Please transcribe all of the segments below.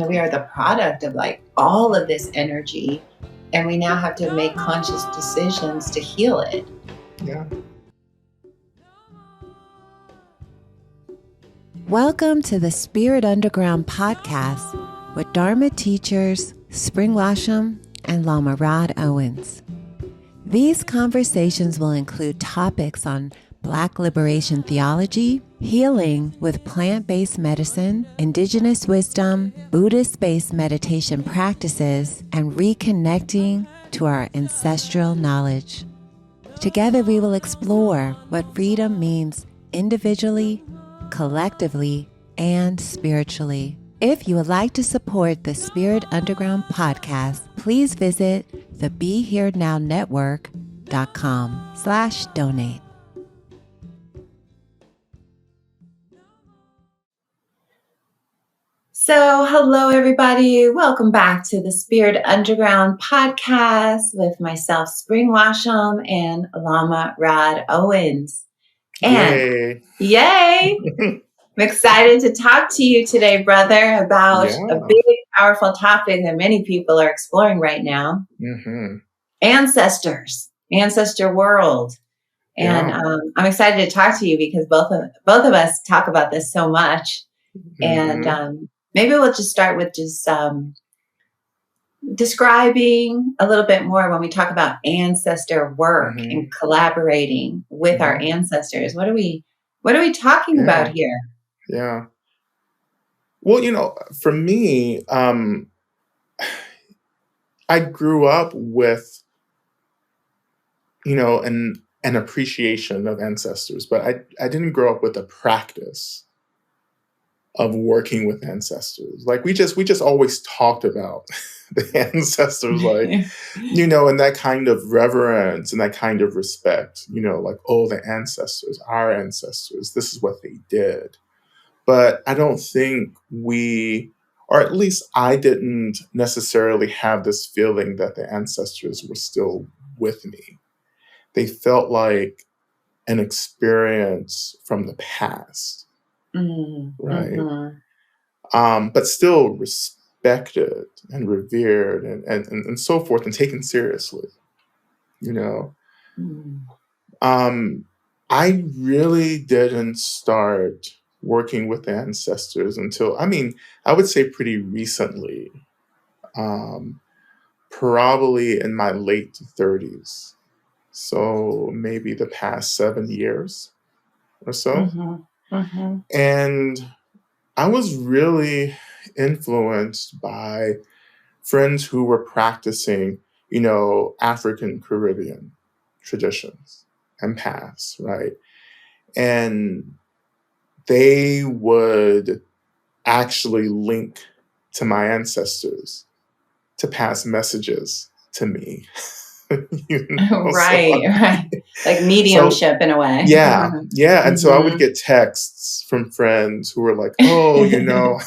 we are the product of like all of this energy, and we now have to make conscious decisions to heal it. Yeah. Welcome to the Spirit Underground podcast with Dharma teachers Spring Washam and Lama Rod Owens. These conversations will include topics on Black liberation theology, healing with plant-based medicine, indigenous wisdom, Buddhist-based meditation practices, and reconnecting to our ancestral knowledge. Together we will explore what freedom means individually, collectively, and spiritually. If you would like to support the Spirit Underground podcast, please visit the BeHereNowNetwork.com/donate. So, hello, everybody. Welcome back to the Spirit Underground podcast with myself, Spring Washam, and Lama Rod Owens. And yay! I'm excited to talk to you today, brother, about a big, powerful topic that many people are exploring right now. Ancestors, ancestor world. And I'm excited to talk to you because both of us talk about this so much. And maybe we'll just start with just describing a little bit more when we talk about ancestor work and collaborating with our ancestors. What are we talking about here? Yeah. Well, for me, I grew up with, an appreciation of ancestors, but I didn't grow up with a practice of working with ancestors. Like we just always talked about the ancestors, like, and that kind of reverence and that kind of respect, like, oh, the ancestors, our ancestors, this is what they did. But I don't think or at least I didn't necessarily have this feeling that the ancestors were still with me. They felt like an experience from the past. Right. But still respected and revered and so forth and taken seriously, I really didn't start working with ancestors until, I would say pretty recently, probably in my late 30s. So maybe the past 7 years or so. And I was really influenced by friends who were practicing, African Caribbean traditions and paths, right? And they would actually link to my ancestors to pass messages to me. Right. Like mediumship in a way. Yeah. And so I would get texts from friends who were like, oh,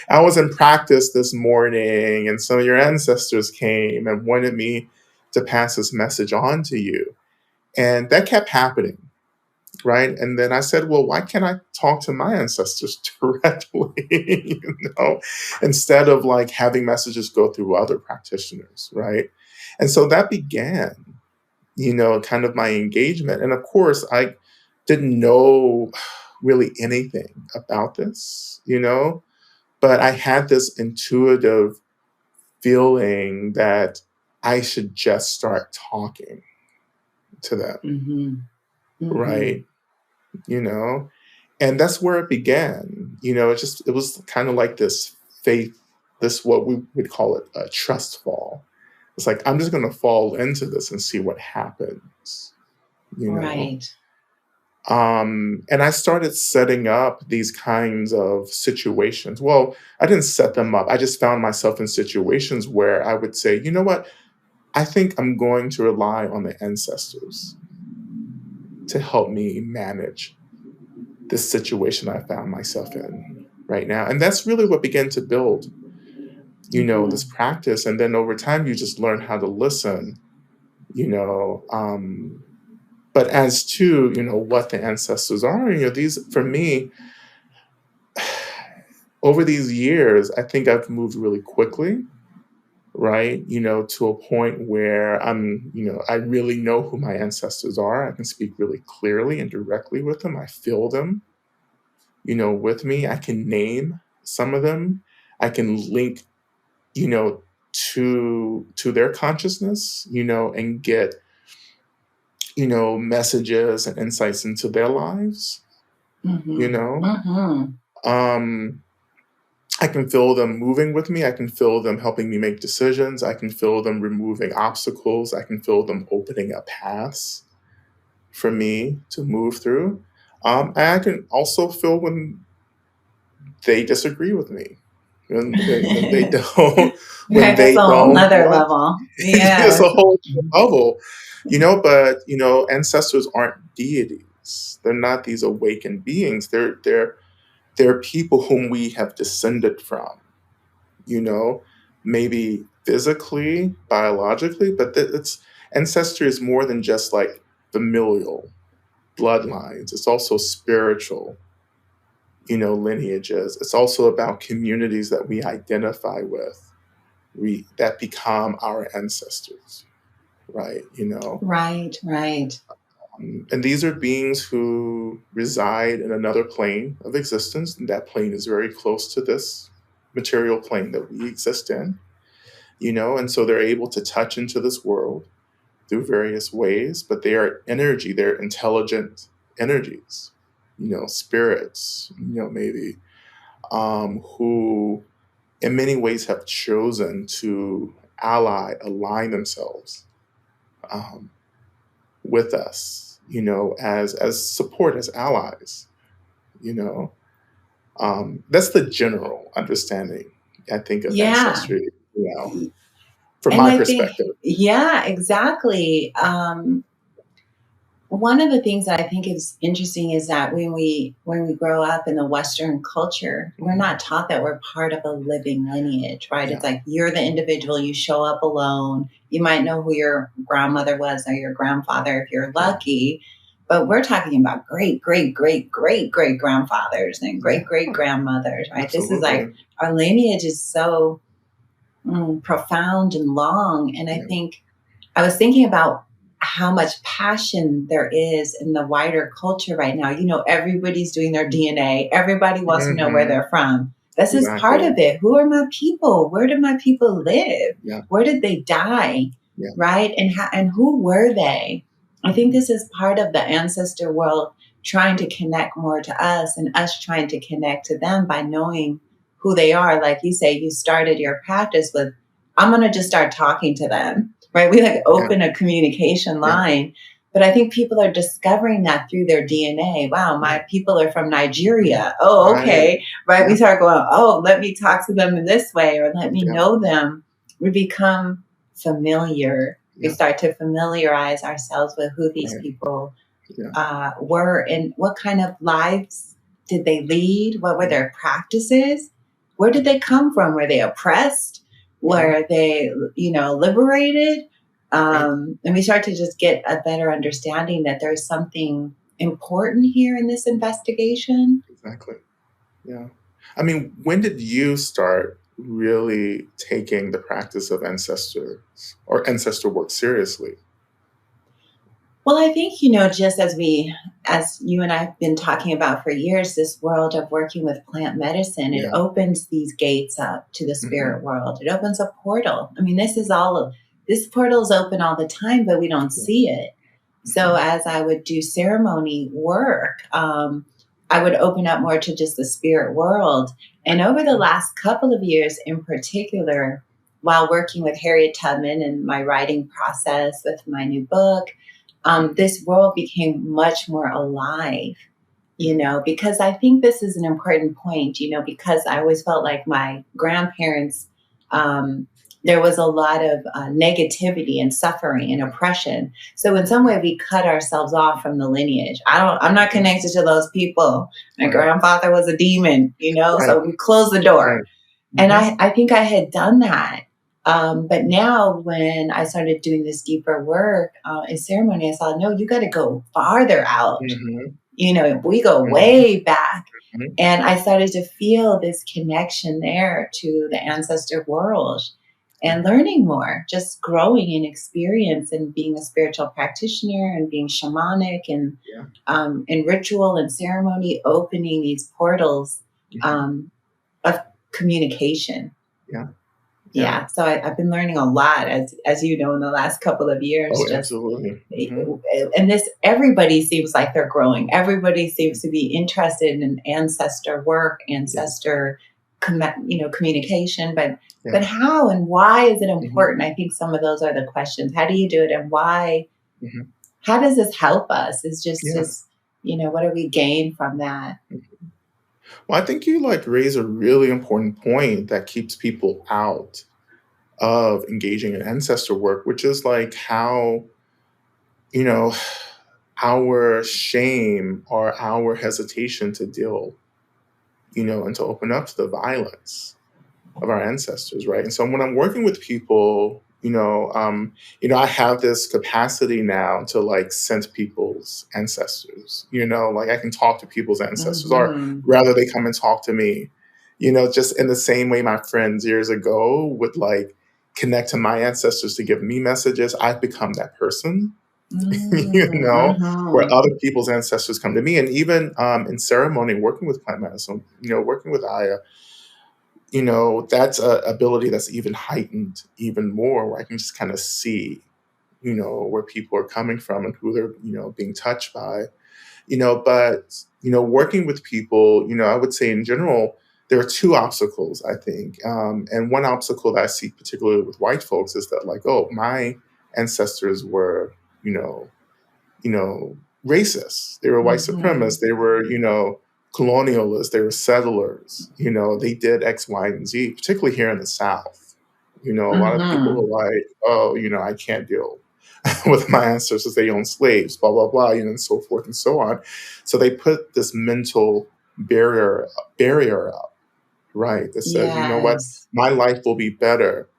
I was in practice this morning and some of your ancestors came and wanted me to pass this message on to you. And that kept happening. Right. And then I said, well, why can't I talk to my ancestors directly, instead of like having messages go through other practitioners. Right. And so that began, kind of my engagement. And of course, I didn't know really anything about this, but I had this intuitive feeling that I should just start talking to them. Right. And that's where it began. It was kind of like this faith, what we would call it a trust fall. It's like, I'm just going to fall into this and see what happens. Right. And I started setting up these kinds of situations. Well, I didn't set them up. I just found myself in situations where I would say, you know what? I think I'm going to rely on the ancestors to help me manage this situation I found myself in right now. And that's really what began to build, this practice. And then over time, you just learn how to listen, but as to, what the ancestors are, these, for me, over these years, I think I've moved really quickly, right? To a point where I really know who my ancestors are. I can speak really clearly and directly with them. I feel them, with me. I can name some of them. I can link, to their consciousness, and get, messages and insights into their lives, Um, I can feel them moving with me. I can feel them helping me make decisions. I can feel them removing obstacles. I can feel them opening up paths for me to move through. And I can also feel when they disagree with me, when they don't, when Right, that's they a whole don't nother want. level. It's Yeah. a whole level, but ancestors aren't deities. They're not these awakened beings. They're people whom we have descended from, maybe physically, biologically, but it's ancestry is more than just like familial bloodlines. It's also spiritual, lineages. It's also about communities that we identify with, that become our ancestors, right? Right, right. And these are beings who reside in another plane of existence, and that plane is very close to this material plane that we exist in, and so they're able to touch into this world through various ways, but they are energy, they're intelligent energies, spirits, maybe, who in many ways have chosen to align themselves with us, as support, as allies, you know. That's the general understanding, I think, of Yeah. ancestry, from And my I think, perspective. yeah, exactly. One of the things that I think is interesting is that when we grow up in the Western culture, we're not taught that we're part of a living lineage, right? Yeah. It's like you're the individual, you show up alone. You might know who your grandmother was or your grandfather if you're lucky, but we're talking about great, great, great, great, great grandfathers and great, great grandmothers, right? This is like Absolutely. our lineage is so profound and long. And I Yeah. think I was thinking about how much passion there is in the wider culture right now. Everybody's doing their DNA. Everybody wants to know where they're from. This is part Exactly. of it. Who are my people? Where do my people live? Yeah. Where did they die? Yeah. Right? And who were they? I think this is part of the ancestor world trying to connect more to us and us trying to connect to them by knowing who they are. Like you say, you started your practice with, I'm going to just start talking to them, right? We like open a communication line, but I think people are discovering that through their DNA. Wow, my people are from Nigeria. Oh, okay. Right. Yeah. We start going, oh, let me talk to them in this way, or let me know them. We become familiar. We start to familiarize ourselves with who these people were and what kind of lives did they lead? What were their practices? Where did they come from? Were they oppressed? Were they, liberated? And we start to just get a better understanding that there's something important here in this investigation. Exactly. Yeah. I mean, when did you start really taking the practice of ancestor work seriously? Well, I think, just as you and I have been talking about for years, this world of working with plant medicine, it opens these gates up to the spirit world. It opens a portal. I mean, this portal is open all the time, but we don't see it. So as I would do ceremony work, I would open up more to just the spirit world. And over the last couple of years in particular, while working with Harriet Tubman and my writing process with my new book, this world became much more alive, because I think this is an important point, because I always felt like my grandparents, there was a lot of negativity and suffering and oppression. So in some way we cut ourselves off from the lineage. I'm not connected to those people. My grandfather was a demon, so we closed the door. And I think I had done that. But now when I started doing this deeper work in ceremony, I saw, no, you got to go farther out. We go way back. Mhm. And I started to feel this connection there to the ancestor world and learning more, just growing in experience and being a spiritual practitioner and being shamanic and Yeah. in ritual and ceremony, opening these portals Mhm. of communication. Yeah. Yeah. Yeah, so I've been learning a lot, as you know, in the last couple of years. Oh, Just absolutely. Mhm. and this, everybody seems like they're growing. Everybody seems to be interested in ancestor work, Yeah. ancestor, communication. But Yeah. how and why is it Mhm. important? I think some of those are the questions. How do you do it, and why? Mhm. How does this help us? Is just Yeah. just what do we gain from that? Well, I think you like raise a really important point that keeps people out of engaging in ancestor work, which is like how, you know, our shame or our hesitation to deal, and to open up to the violence of our ancestors, right? And so when I'm working with people, I have this capacity now to like sense people's ancestors. Like I can talk to people's ancestors, or Hmm. rather, they come and talk to me. Just in the same way my friends years ago would like connect to my ancestors to give me messages. I've become that person, where Mm-hmm. other people's ancestors come to me, and even in ceremony, working with plant medicine, working with Aya, that's a ability that's even heightened even more, where I can just kind of see, where people are coming from and who they're, being touched by, but, working with people, I would say in general, there are two obstacles, I think. And one obstacle that I see particularly with white folks is that like, oh, my ancestors were, you know, racist. They were white Mm-hmm. supremacists. They were, colonialists. They were settlers. They did X, Y, and Z, particularly here in the South. A lot of people Mm-hmm. were like, oh, I can't deal with my ancestors. They owned slaves, blah, blah, blah, and so forth and so on. So they put this mental barrier up, right? That says, you know what, Yes. my life will be better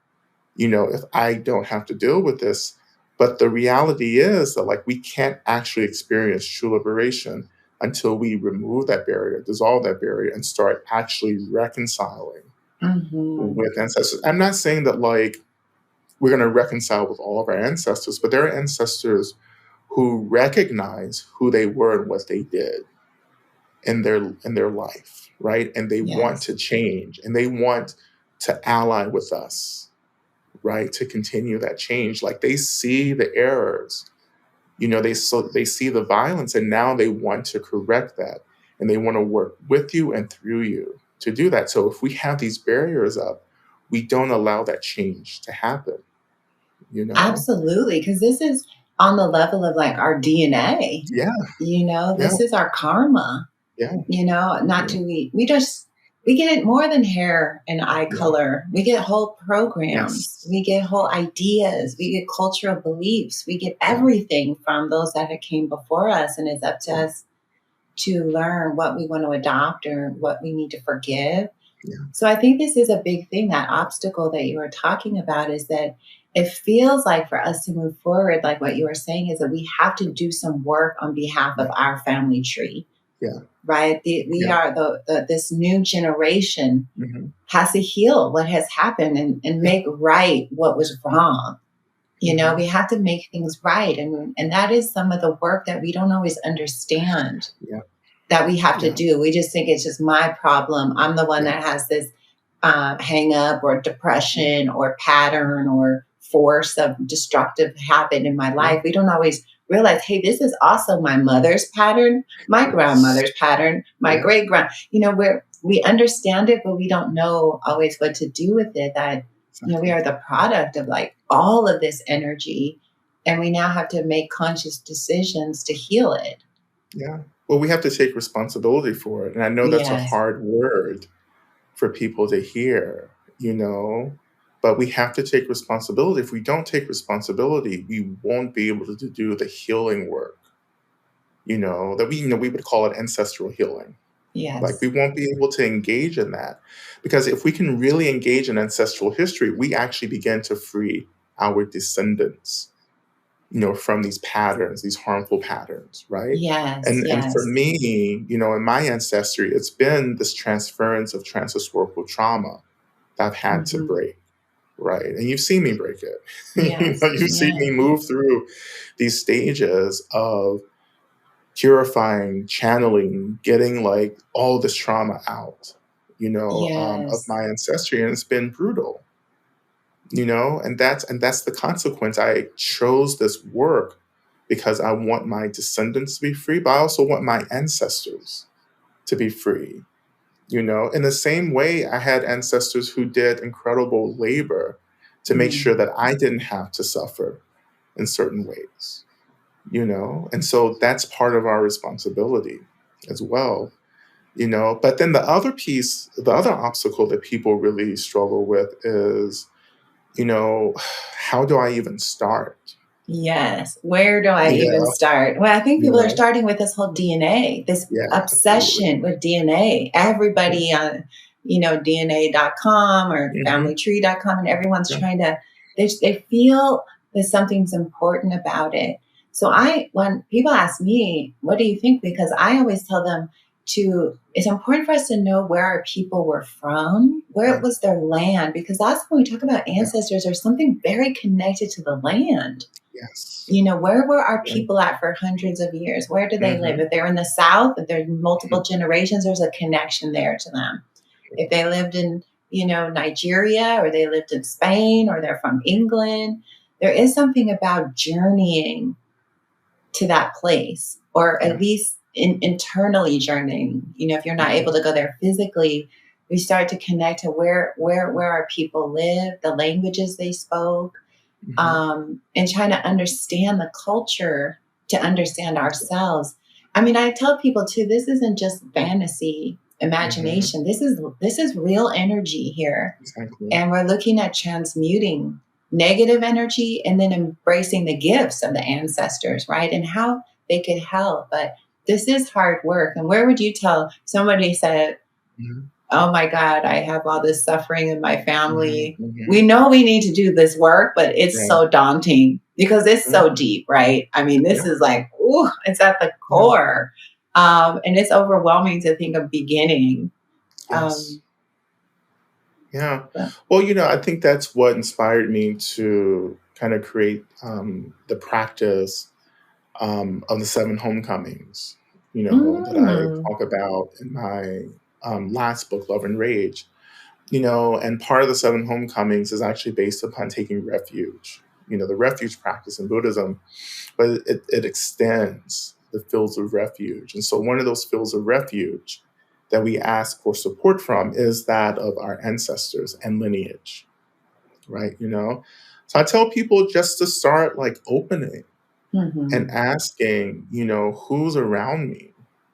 if I don't have to deal with this. But the reality is that like we can't actually experience true liberation until we remove that barrier, dissolve that barrier, and start actually reconciling Mm-hmm. with ancestors. I'm not saying that like we're going to reconcile with all of our ancestors, but there are ancestors who recognize who they were and what they did in their life, right? And they want Yes. to change and they want to ally with us, right, to continue that change. Like they see the errors, they see the violence, and now they want to correct that, and they want to work with you and through you to do that. So if we have these barriers up, we don't allow that change to happen. You know? Absolutely. Because this is on the level of like our DNA. Yeah, yeah, This is our karma. yeah, Not yeah, to we get it more than hair and eye yeah, color. We get whole programs. yes, We get whole ideas. We get cultural beliefs. We get yeah, everything from those that have came before us. And it's up to yeah, us to learn what we want to adopt or what we need to forgive. yeah, So I think this is a big thing. That obstacle that you were talking about is that it feels like for us to move forward, like what you were saying, is that we have to do some work on behalf of yeah, our family tree, yeah, right? We yeah, are this new generation mhm, has to heal what has happened and yeah, make right what was wrong. mhm, We have to make things right. And that is some of the work that we don't always understand yeah, that we have to yeah, do. We just think it's just my problem. I'm the one yeah, that has this hang up or yeah, depression or pattern or force of destructive habit in my yeah, life. We don't always realize, hey, this is also my mother's pattern, my yes, grandmother's pattern, my yeah, great grand. Where we understand it, but we don't know always what to do with it. That we exactly, are the product of like all of this energy, and we now have to make conscious decisions to heal it. yeah. Well, we have to take responsibility for it, and I know that's a Yes. hard word for people to hear, but we have to take responsibility. If we don't take responsibility, we won't be able to do the healing work, that we would call it ancestral healing. Like we Yes. won't be able to engage in that because if we can really engage in ancestral history, we actually begin to free our descendants, from these patterns, these harmful patterns, right? Yes, And for yes. me, in my ancestry, it's been this transference of transhistorical trauma that I've had to break, right? And you've seen me break it. Yes, You've seen me move through these stages of purifying, channeling, getting like all this trauma out, of yes. my ancestry, and it's been brutal, and that's the consequence. I chose this work because I want my descendants to be free, but I also want my ancestors to be free. In the same way, I had ancestors who did incredible labor to make sure that I didn't have to suffer in certain ways, and so that's part of our responsibility as well. But then the other piece, the other obstacle that people really struggle with is, how do I even start? Yes. Where do I Yeah, even start? Well, I think people are yeah, starting with this whole DNA, this yeah, absolutely. obsession with DNA. Everybody on, DNA.com or Hmm. familytree.com, and everyone's Yeah. trying to, they feel that something's important about it. So when people ask me, what do you think? Because I always tell them it's important for us to know where our people were from, where Yeah. it was their land, because that's when we talk about ancestors, there's something very connected to the land. Yes. Where were our Yeah. people at for hundreds of years? Where do they live? Mhm. If they're in the South, if they're multiple generations, there's a connection there to them. If they lived in, Nigeria, or they lived in Spain, or they're from England, there is something about journeying to that place, or Yeah. at least internally journeying. If you're not able to go there physically, we start to connect to where our people live, the languages they spoke, and trying to understand the culture to understand ourselves. I mean, I tell people too, this isn't just fantasy, imagination. This is real energy here, Exactly. and we're looking at transmuting negative energy and then embracing the gifts of the ancestors, right? And how they could help. But this is hard work. And where would you tell somebody said, Mhm. oh my God, I have all this suffering in my family. Mhm. We know we need to do this work, but it's Yeah. so daunting because it's so deep, right? I mean, this Yeah. is like, ooh, it's at the core. And it's overwhelming to think of beginning. Yes. Yeah. But, Well, I think that's what inspired me to kind of create the practice of the seven homecomings, that I talk about in my last book, Love and Rage. And part of the seven homecomings is actually based upon taking refuge, the refuge practice in Buddhism, but it extends the fields of refuge. And so one of those fields of refuge that we ask for support from is that of our ancestors and lineage, right? So I tell people just to start like opening and asking, who's around me,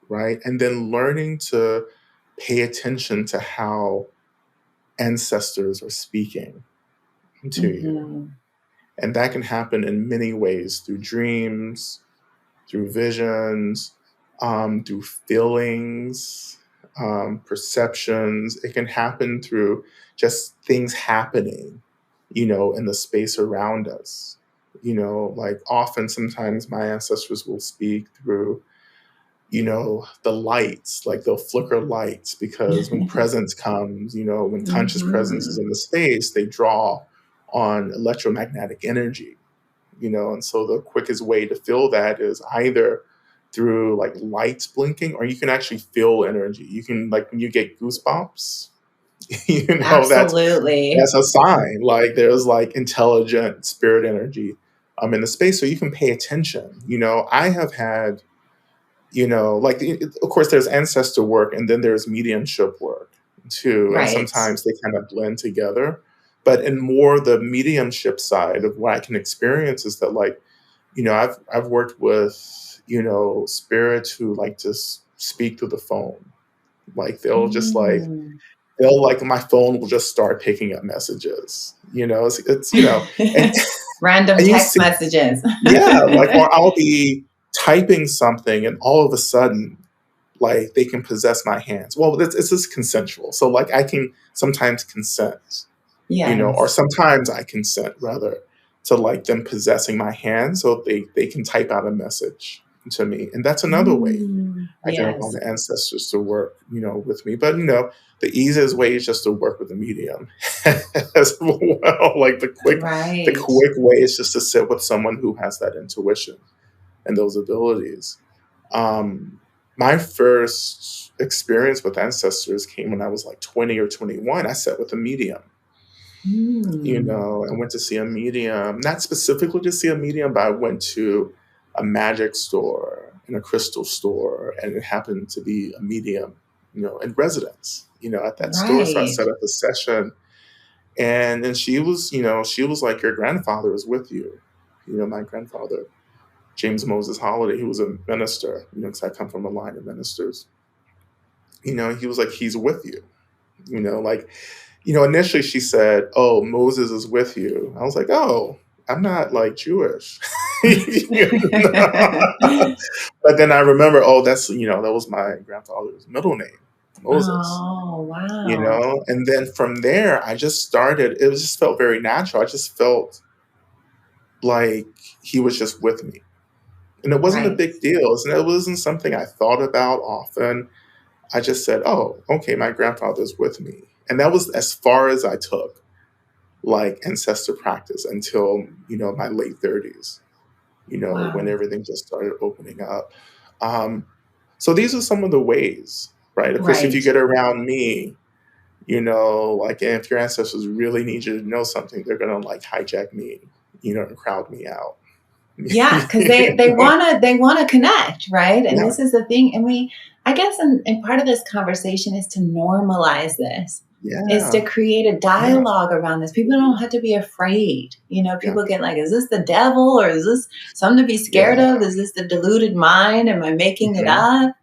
right? And then learning to pay attention to how ancestors are speaking to you. And that can happen in many ways, through dreams, through visions, through feelings, perceptions. It can happen through just things happening, in the space around us. Like often, sometimes my ancestors will speak through, the lights, like they'll flicker lights because when presence comes, when conscious presence is in the space, they draw on electromagnetic energy, and so the quickest way to feel that is either through like lights blinking, or you can actually feel energy. You can, like, when you get goosebumps, that's Absolutely. a sign, like there's like intelligent spirit energy in the space, so you can pay attention. I have had, like, of course there's ancestor work and then there's mediumship work too, and Right. sometimes they kind of blend together. But in more the mediumship side of what I can experience is that, like, I've worked with, spirits who like to speak through the phone. Like my phone will just start picking up messages. It's and Random and you text see, messages. yeah, like, or I'll be typing something and all of a sudden, like, they can possess my hands. Well, it's just consensual. So like I can sometimes consent, or Yes. sometimes I consent rather. to like them possessing my hand so they can type out a message to me. And that's another way I can allow Yes. the ancestors to work, with me. But, the easiest way is just to work with a medium as well. Like the quick Right. way is just to sit with someone who has that intuition and those abilities. My first experience with ancestors came when I was like 20 or 21. I sat with a medium. I went to see a medium, not specifically to see a medium, but I went to a magic store and a crystal store, and it happened to be a medium, in residence, at that store. So I Right. set up a session, and then she was like, your grandfather is with you. My grandfather, James Moses Holliday, he was a minister, because I come from a line of ministers. He was like, he's with you, initially she said, "Oh, Moses is with you." I was like, "Oh, I'm not like Jewish." But then I remember, oh, that was my grandfather's middle name, Moses. Oh, wow. And then from there, I just started, it just felt very natural. I just felt like he was just with me. And it wasn't a Right. big deal. It wasn't something I thought about often. I just said, oh, okay, my grandfather's with me. And that was as far as I took like ancestor practice until, my late 30s, when Wow. everything just started opening up. So these are some of the ways, right? Of course, if you Right. get around me, like if your ancestors really need you to know something, they're going to like hijack me, and crowd me out. Yeah, because they wanna connect, right? And Yeah. this is the thing, and I guess and part of this conversation is to normalize this, is to Yeah. create a dialogue around this. People don't have to be afraid. Yeah. People get like, is this the devil, or is this something to be scared Yeah. of? Is this the deluded mind? Am I making it up?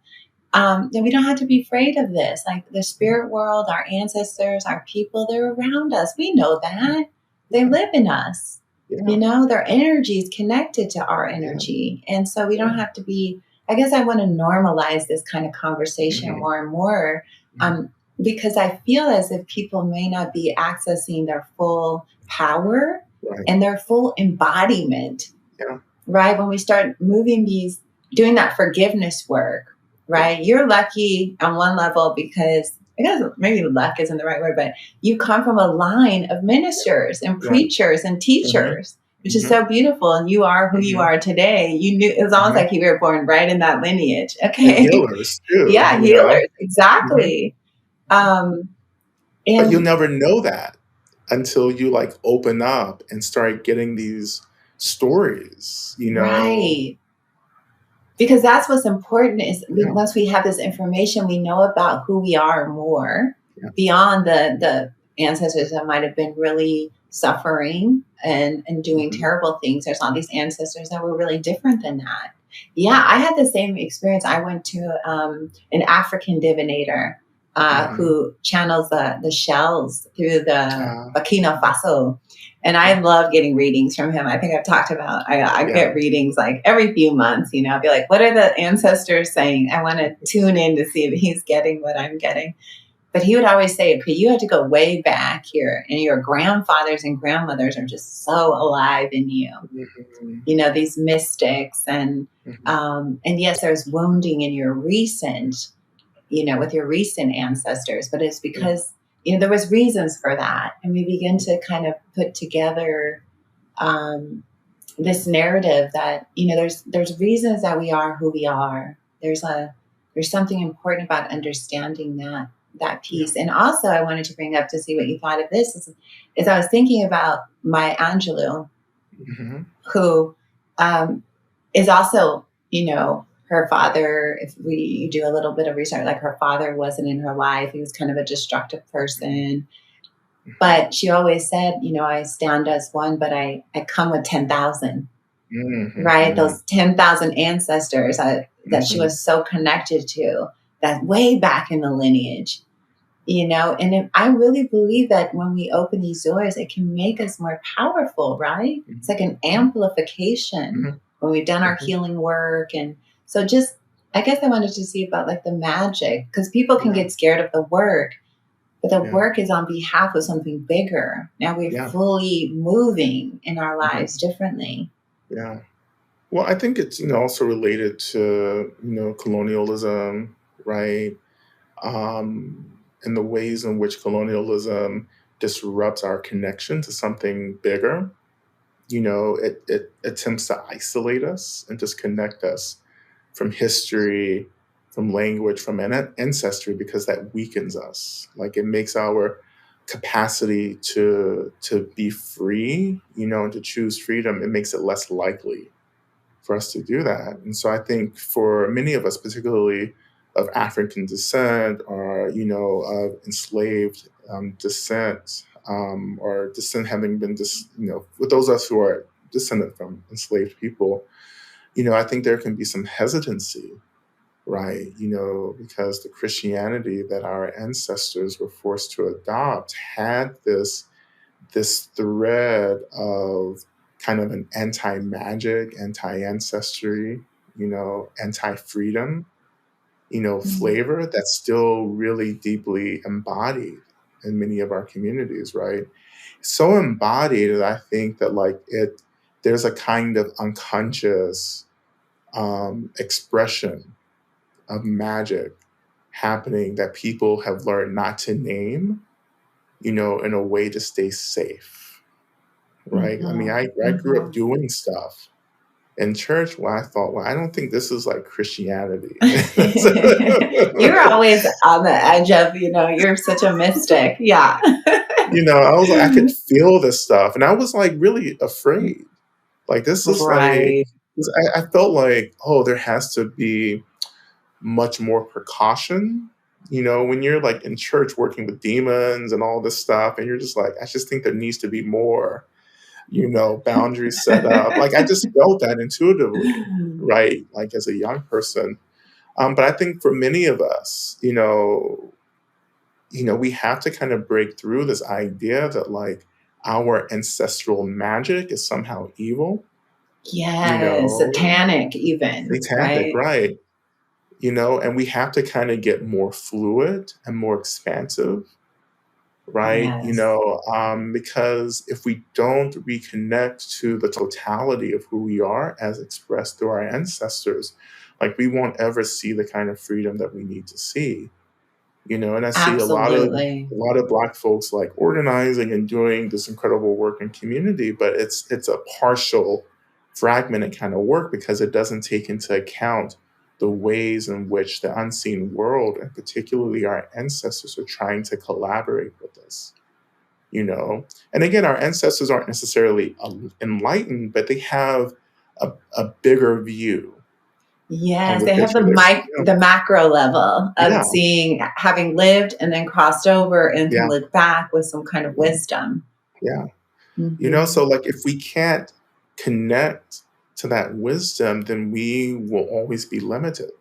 Then we don't have to be afraid of this. Like the spirit world, our ancestors, our people, they're around us. We know that. They live in us. Yeah. Their energy is connected to our Yeah. energy. And so we don't have to be, I guess I want to normalize this kind of conversation more and more, because I feel as if people may not be accessing their full power Right. and their full embodiment, Yeah. right? When we start doing that forgiveness work, right? You're lucky on one level because I guess maybe luck isn't the right word, but you come from a line of ministers and preachers and teachers, which is so beautiful. And you are who you are today. You knew it was almost like you were born right in that lineage. Okay. And healers too. Yeah, healers. Exactly. But you'll And never know that until you like open up and start getting these stories, right. Because that's what's important is once we have this information, we know about who we are more beyond the ancestors that might have been really suffering and doing terrible things. There's all these ancestors that were really different than that. Yeah, I had the same experience. I went to an African divinator who channels the shells through the Burkina Faso. And I love getting readings from him. I think I've talked about, I get readings like every few months, I'll be like, what are the ancestors saying? I want to tune in to see if he's getting what I'm getting. But he would always say, okay, you have to go way back here. And your grandfathers and grandmothers are just so alive in you. These mystics. And yes, there's wounding in your recent, with your recent ancestors. But it's because there was reasons for that. And we begin to kind of put together this narrative that, there's reasons that we are who we are. There's something important about understanding that piece. And also I wanted to bring up to see what you thought of this is I was thinking about Maya Angelou, who is also, her father, if you do a little bit of research, like her father wasn't in her life. He was kind of a destructive person. But she always said, I stand as one, but I come with 10,000, right? Those 10,000 ancestors that she was so connected to, that way back in the lineage, and I really believe that when we open these doors, it can make us more powerful, right? It's like an amplification when we've done our healing work. And so I guess I wanted to see about like the magic, because people can get scared of the work. But the work is on behalf of something bigger. Now we're fully moving in our lives differently. Yeah. Well, I think it's, also related to, colonialism, right? And the ways in which colonialism disrupts our connection to something bigger. It attempts to isolate us and disconnect us from history, from language, from ancestry, because that weakens us. Like, it makes our capacity to be free, and to choose freedom, it makes it less likely for us to do that. And so I think for many of us, particularly of African descent, or, of enslaved descent, or descent having been, with those of us who are descended from enslaved people, I think there can be some hesitancy, right? Because the Christianity that our ancestors were forced to adopt had this thread of kind of an anti-magic, anti-ancestry, anti-freedom, flavor that's still really deeply embodied in many of our communities, right? So embodied that I think that there's a kind of unconscious expression of magic happening that people have learned not to name, in a way to stay safe, right? I mean, I grew up doing stuff in church where I thought, well, I don't think this is like Christianity. You're always on the edge of, you're such a mystic. Yeah. I was like, I could feel this stuff. And I was like really afraid. Like, this is right. I felt like, oh, there has to be much more precaution. When you're like in church working with demons and all this stuff, and you're just like, I just think there needs to be more, boundaries set up. Like, I just felt that intuitively, right? Like, as a young person. But I think for many of us, we have to kind of break through this idea that like our ancestral magic is somehow evil. Yes, satanic even. Satanic, right? And we have to kind of get more fluid and more expansive, right? Yes. Because if we don't reconnect to the totality of who we are as expressed through our ancestors, like, we won't ever see the kind of freedom that we need to see. And I see Absolutely. a lot of Black folks like organizing and doing this incredible work in community, but it's a partial, fragmented kind of work because it doesn't take into account the ways in which the unseen world, and particularly our ancestors, are trying to collaborate with us. And again, our ancestors aren't necessarily enlightened, but they have a bigger view. Yes, they have the macro level of seeing, having lived and then crossed over and can look back with some kind of wisdom. Yeah. So like, if we can't connect to that wisdom, then we will always be limited.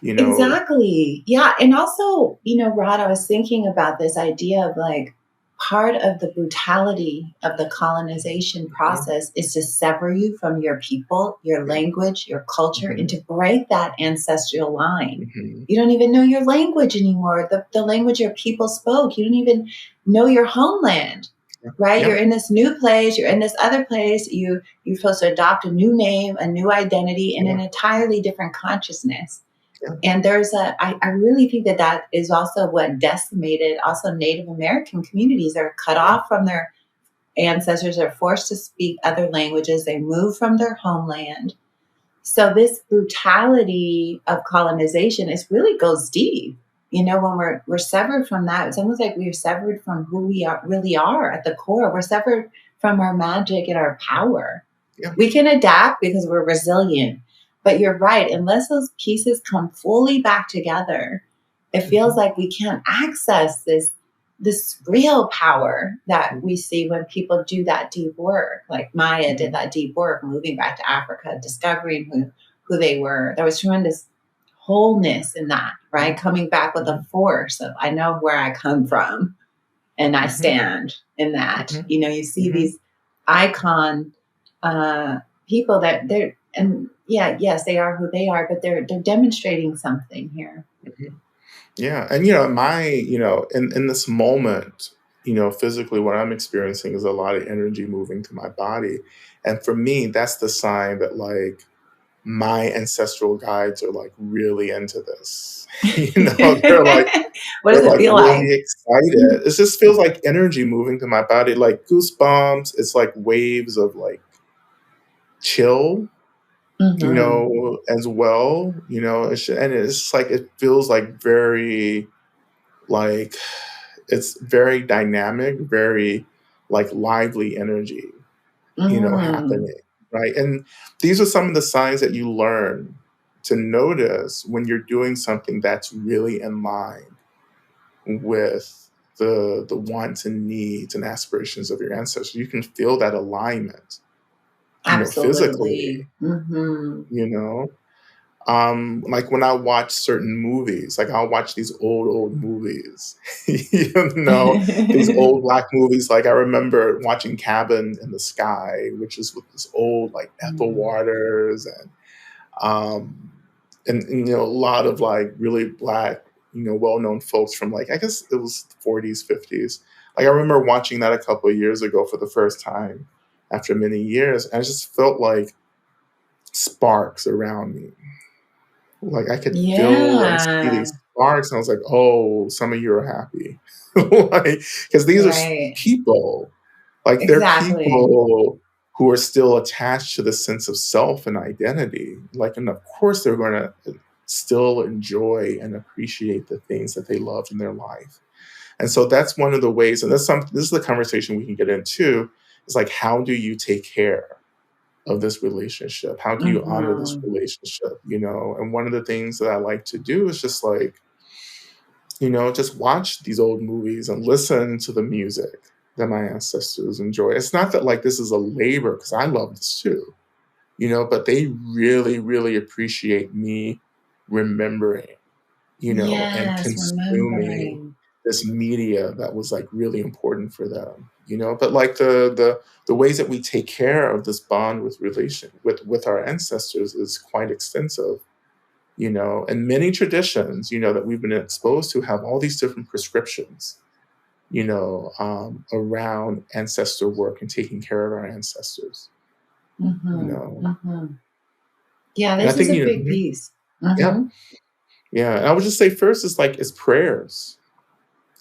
Exactly. Yeah. And also, Rod, I was thinking about this idea of like, part of the brutality of the colonization process is to sever you from your people, your language, your culture, and to break that ancestral line. You don't even know your language anymore, the language your people spoke. You don't even know your homeland, right? You're in this new place, you're in this other place, you're supposed to adopt a new name, a new identity, and an entirely different consciousness. And I really think that is also what decimated also Native American communities. Are cut off from their ancestors, are forced to speak other languages, they move from their homeland. So this brutality of colonization really goes deep. When we're severed from that, it's almost like we're severed from who we really are at the core. We're severed from our magic and our power. We can adapt because we're resilient. But you're right, unless those pieces come fully back together, it feels like we can't access this real power that we see when people do that deep work. Like Maya did that deep work, moving back to Africa, discovering who they were. There was tremendous wholeness in that, right? Coming back with a force of, I know where I come from and I stand in that. You see these icon people that they're, and yes, they are who they are, but they're demonstrating something here. Yeah. And, in this moment, physically what I'm experiencing is a lot of energy moving through my body. And for me, that's the sign that like my ancestral guides are like really into this. They're like, What does they're it like feel like? really excited. It just feels like energy moving through my body, like goosebumps. It's like waves of like chill, as well. And it's like it feels like very like it's very dynamic, very like lively energy, Mm. happening, right? And these are some of the signs that you learn to notice when you're doing something that's really in line with the wants and needs and aspirations of your ancestors. You can feel that alignment, physically, Absolutely. Mm-hmm. you know. Like when I watch certain movies, like I'll watch these old movies, these old Black movies. Like I remember watching Cabin in the Sky, which is with this old like Ethel Mm. Waters um, and a lot of like really Black, well-known folks from like I guess it was the 40s, 50s. Like I remember watching that a couple of years ago for the first time after many years, and I just felt like sparks around me. Like I could feel and see Yeah. these sparks, and I was like, "Oh, some of you are happy," like because these are Right. people, like they're Exactly. people who are still attached to the sense of self and identity. Like, and of course, they're going to still enjoy and appreciate the things that they loved in their life. And so that's one of the ways, and this is the conversation we can get into. Is like, how do you take care of this relationship? How do you honor this Mm-hmm. relationship? And one of the things that I like to do is just like, just watch these old movies and listen to the music that my ancestors enjoy. It's not that like this is a labor, because I love this too, but they really, really appreciate me remembering, and Yes, consuming remembering. this media that was like really important for them, but like the ways that we take care of this bond with our ancestors is quite extensive, and many traditions, that we've been exposed to have all these different prescriptions, around ancestor work and taking care of our ancestors, you Mm-hmm. know, Mm-hmm. Yeah, and I this is think, a big piece. yeah, Mm-hmm. yeah. And I would just say first is like, it's prayers,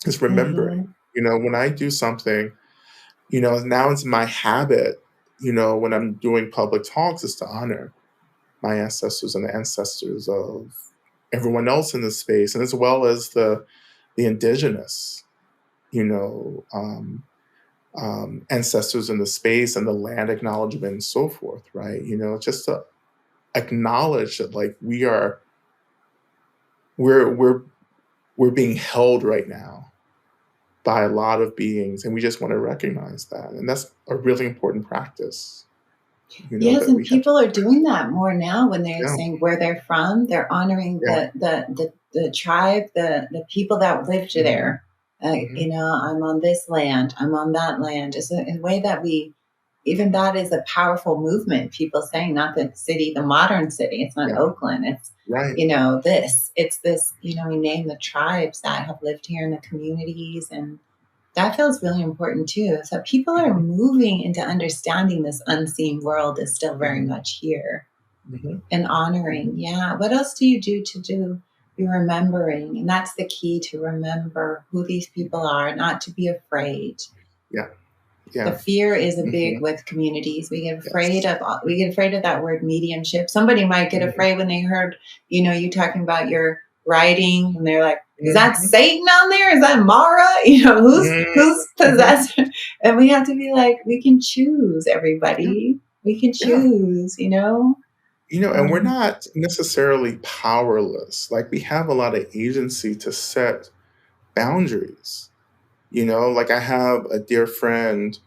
it's Mm-hmm. remembering, when I do something, now it's my habit, when I'm doing public talks, is to honor my ancestors and the ancestors of everyone else in this space, and as well as the indigenous, you know, um, ancestors in the space and the land acknowledgement and so forth, right? Just to acknowledge that like we're we're being held right now by a lot of beings, and we just want to recognize that, and that's a really important practice, Yes, that and we have to. people are doing that more now when they're Yeah, saying where they're from. They're honoring yeah, the tribe, the people that lived hmm, there. hmm, I'm on this land, I'm on that land. It's a way that we, even that is a powerful movement. People saying, not the city, the modern city. It's not yeah, Oakland. It's, right, it's this, we name the tribes that have lived here in the communities, and that feels really important too. So people are hmm, moving into understanding this unseen world is still very hmm, much here hmm, and honoring. Yeah. What else do you do to do be remembering? And that's the key, to remember who these people are, not to be afraid. yeah, The yeah, fear is a big hmm, with communities. yes, We get afraid of that word mediumship. Somebody might get hmm, afraid when they heard, you talking about your writing, and they're like, is that hmm, Satan on there? Is that Mara? Who's hmm, possessed? And we have to be like, we can choose, everybody. We can yeah. choose. And we're Um, not necessarily powerless. Like we have a lot of agency to set boundaries. Like I have a dear friend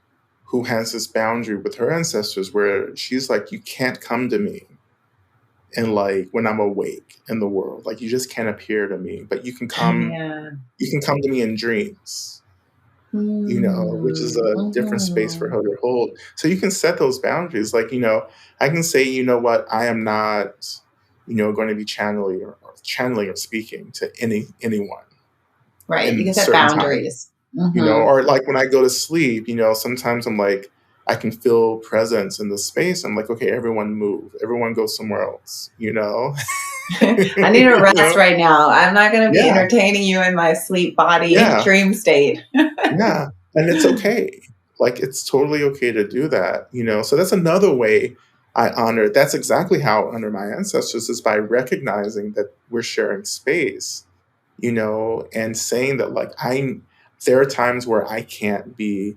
who has this boundary with her ancestors where she's like, you can't come to me and like when I'm awake in the world. Like you just can't appear to me. But yeah. you can come to me in dreams, which is Mm, a different space for mhm. her to hold. So you can set those boundaries. Like, I can say, you know what, I am not going to be channeling or speaking to anyone Right. You in can set certain time. boundaries. Or like when I go to sleep, sometimes I'm like, I can feel presence in the space. I'm like, okay, everyone move. Everyone go somewhere else, I need a rest right now. I'm not going to be Yeah. entertaining you in my sleep body Yeah. dream state. Yeah. And it's okay. Like, it's totally okay to do that, So that's another way I honor. That's exactly how I honor my ancestors, is by recognizing that we're sharing space, and saying that, like, there are times where I can't be,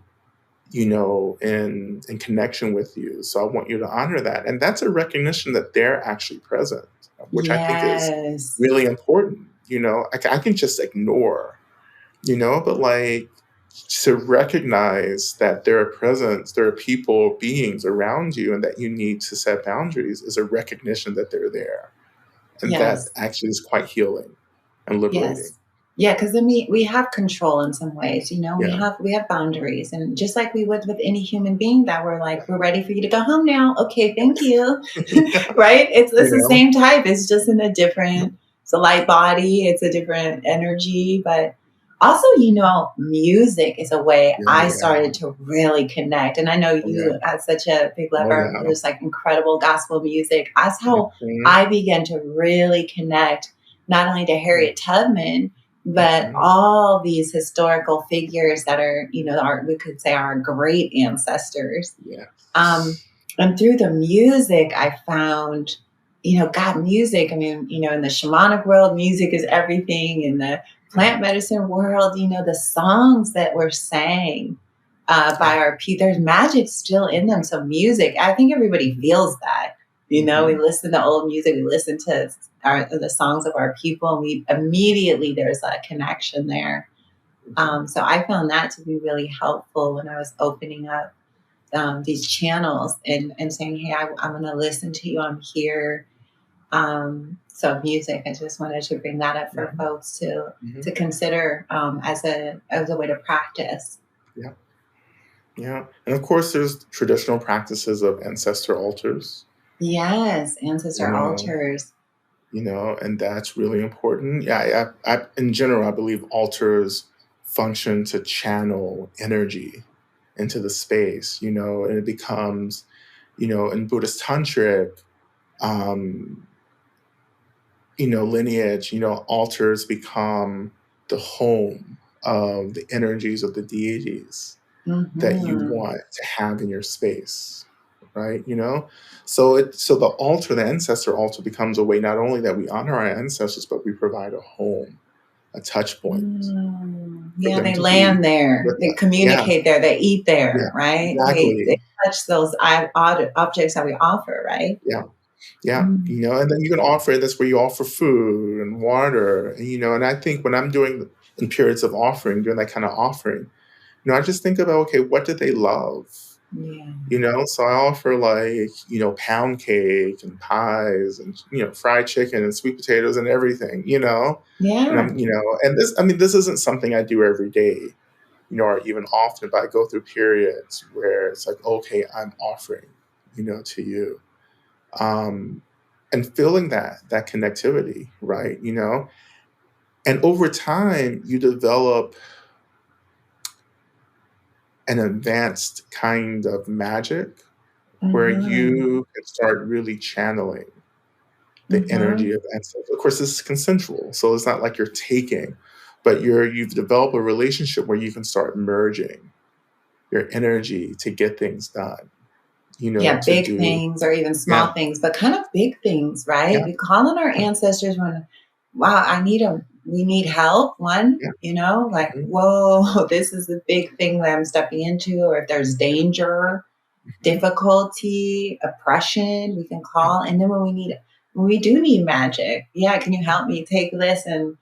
in connection with you. So I want you to honor that. And that's a recognition that they're actually present, which I think is Yes. really important. I can just ignore, but like, to recognize that there are presence, there are people, beings around you, and that you need to set boundaries is a recognition that they're there. And that Yes. actually is quite healing and liberating. Yes. Yeah, because then we have control in some ways, Yeah. we have boundaries, and just like we would with any human being, that we're like, we're ready for you to go home now. Okay, thank you. Right? It's the same type. It's just in it's a light body, it's a different energy. But also, music is a way I started to really connect. And I know you had such a big lever. There's like incredible gospel music. That's how I began to really connect, not only to Harriet Tubman, but all these historical figures that are, we could say our great ancestors. Yeah. And through the music, I found, God, music. I mean, in the shamanic world, music is everything. In the plant medicine world, the songs that were sang by our people, there's magic still in them. So music, I think everybody feels that. We listen to old music, we listen to the songs of our people, and we immediately, there's a connection there. So I found that to be really helpful when I was opening up these channels and saying, hey, I'm going to listen to you. I'm here. So music, I just wanted to bring that up for folks to consider as a way to practice. Yeah. Yeah. And of course, there's traditional practices of ancestor altars. Yes, ancestor altars. And that's really important. Yeah, I in general, I believe altars function to channel energy into the space, and it becomes, in Buddhist tantric, lineage, altars become the home of the energies of the deities that you want to have in your space, right? So the altar, the ancestor altar, becomes a way not only that we honor our ancestors, but we provide a home, a touch point. Yeah, they land there, they communicate there, they eat there, right? Exactly. They touch those objects that we offer, right? Yeah. And then you can offer, that's where you offer food and water, and I think when I'm doing in periods of offering, doing that kind of offering, I just think about, okay, what do they love? Yeah. So I offer like, pound cake and pies and, fried chicken and sweet potatoes and everything, Yeah. and I'm, and this isn't something I do every day, or even often, but I go through periods where it's like, okay, I'm offering, to you. And feeling that connectivity, right? And over time you develop an advanced kind of magic where you can start really channeling the energy of ancestors. Of course, this is consensual, so it's not like you're taking, but you've developed a relationship where you can start merging your energy to get things done. Big things or even small things, but kind of big things, right? Yeah. We call on our ancestors when, wow, we need help. Like, whoa, this is a big thing that I'm stepping into, or if there's danger, difficulty, oppression, we can call. And then when we do need magic, can you help me take this and,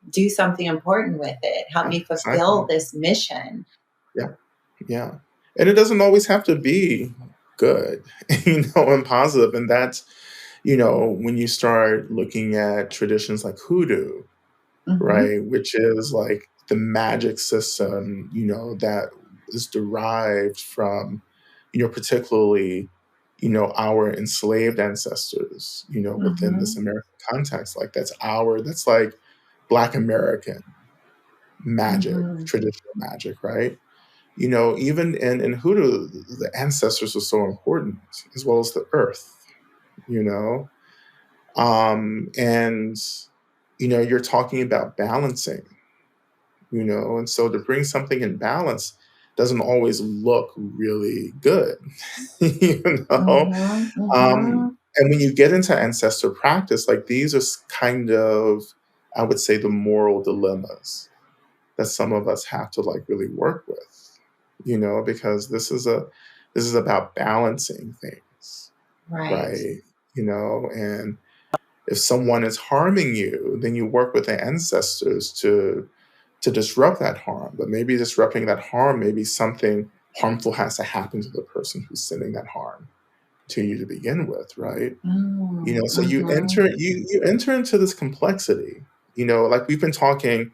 do something important with it? Help me fulfill this mission. Yeah. And it doesn't always have to be good, and positive. And that's, when you start looking at traditions like hoodoo, right, which is like the magic system, that is derived from, particularly, our enslaved ancestors, within this American context. Like that's like Black American magic, traditional magic, right? Even in Hoodoo, the ancestors are so important, as well as the earth, and you're talking about balancing, and so to bring something in balance doesn't always look really good, you know. And when you get into ancestor practice, like these are kind of, I would say, the moral dilemmas that some of us have to like really work with, because this is about balancing things, right? And if someone is harming you, then you work with the ancestors to disrupt that harm. But maybe disrupting that harm, maybe something harmful has to happen to the person who's sending that harm to you to begin with, right? So you enter into this complexity, like we've been talking,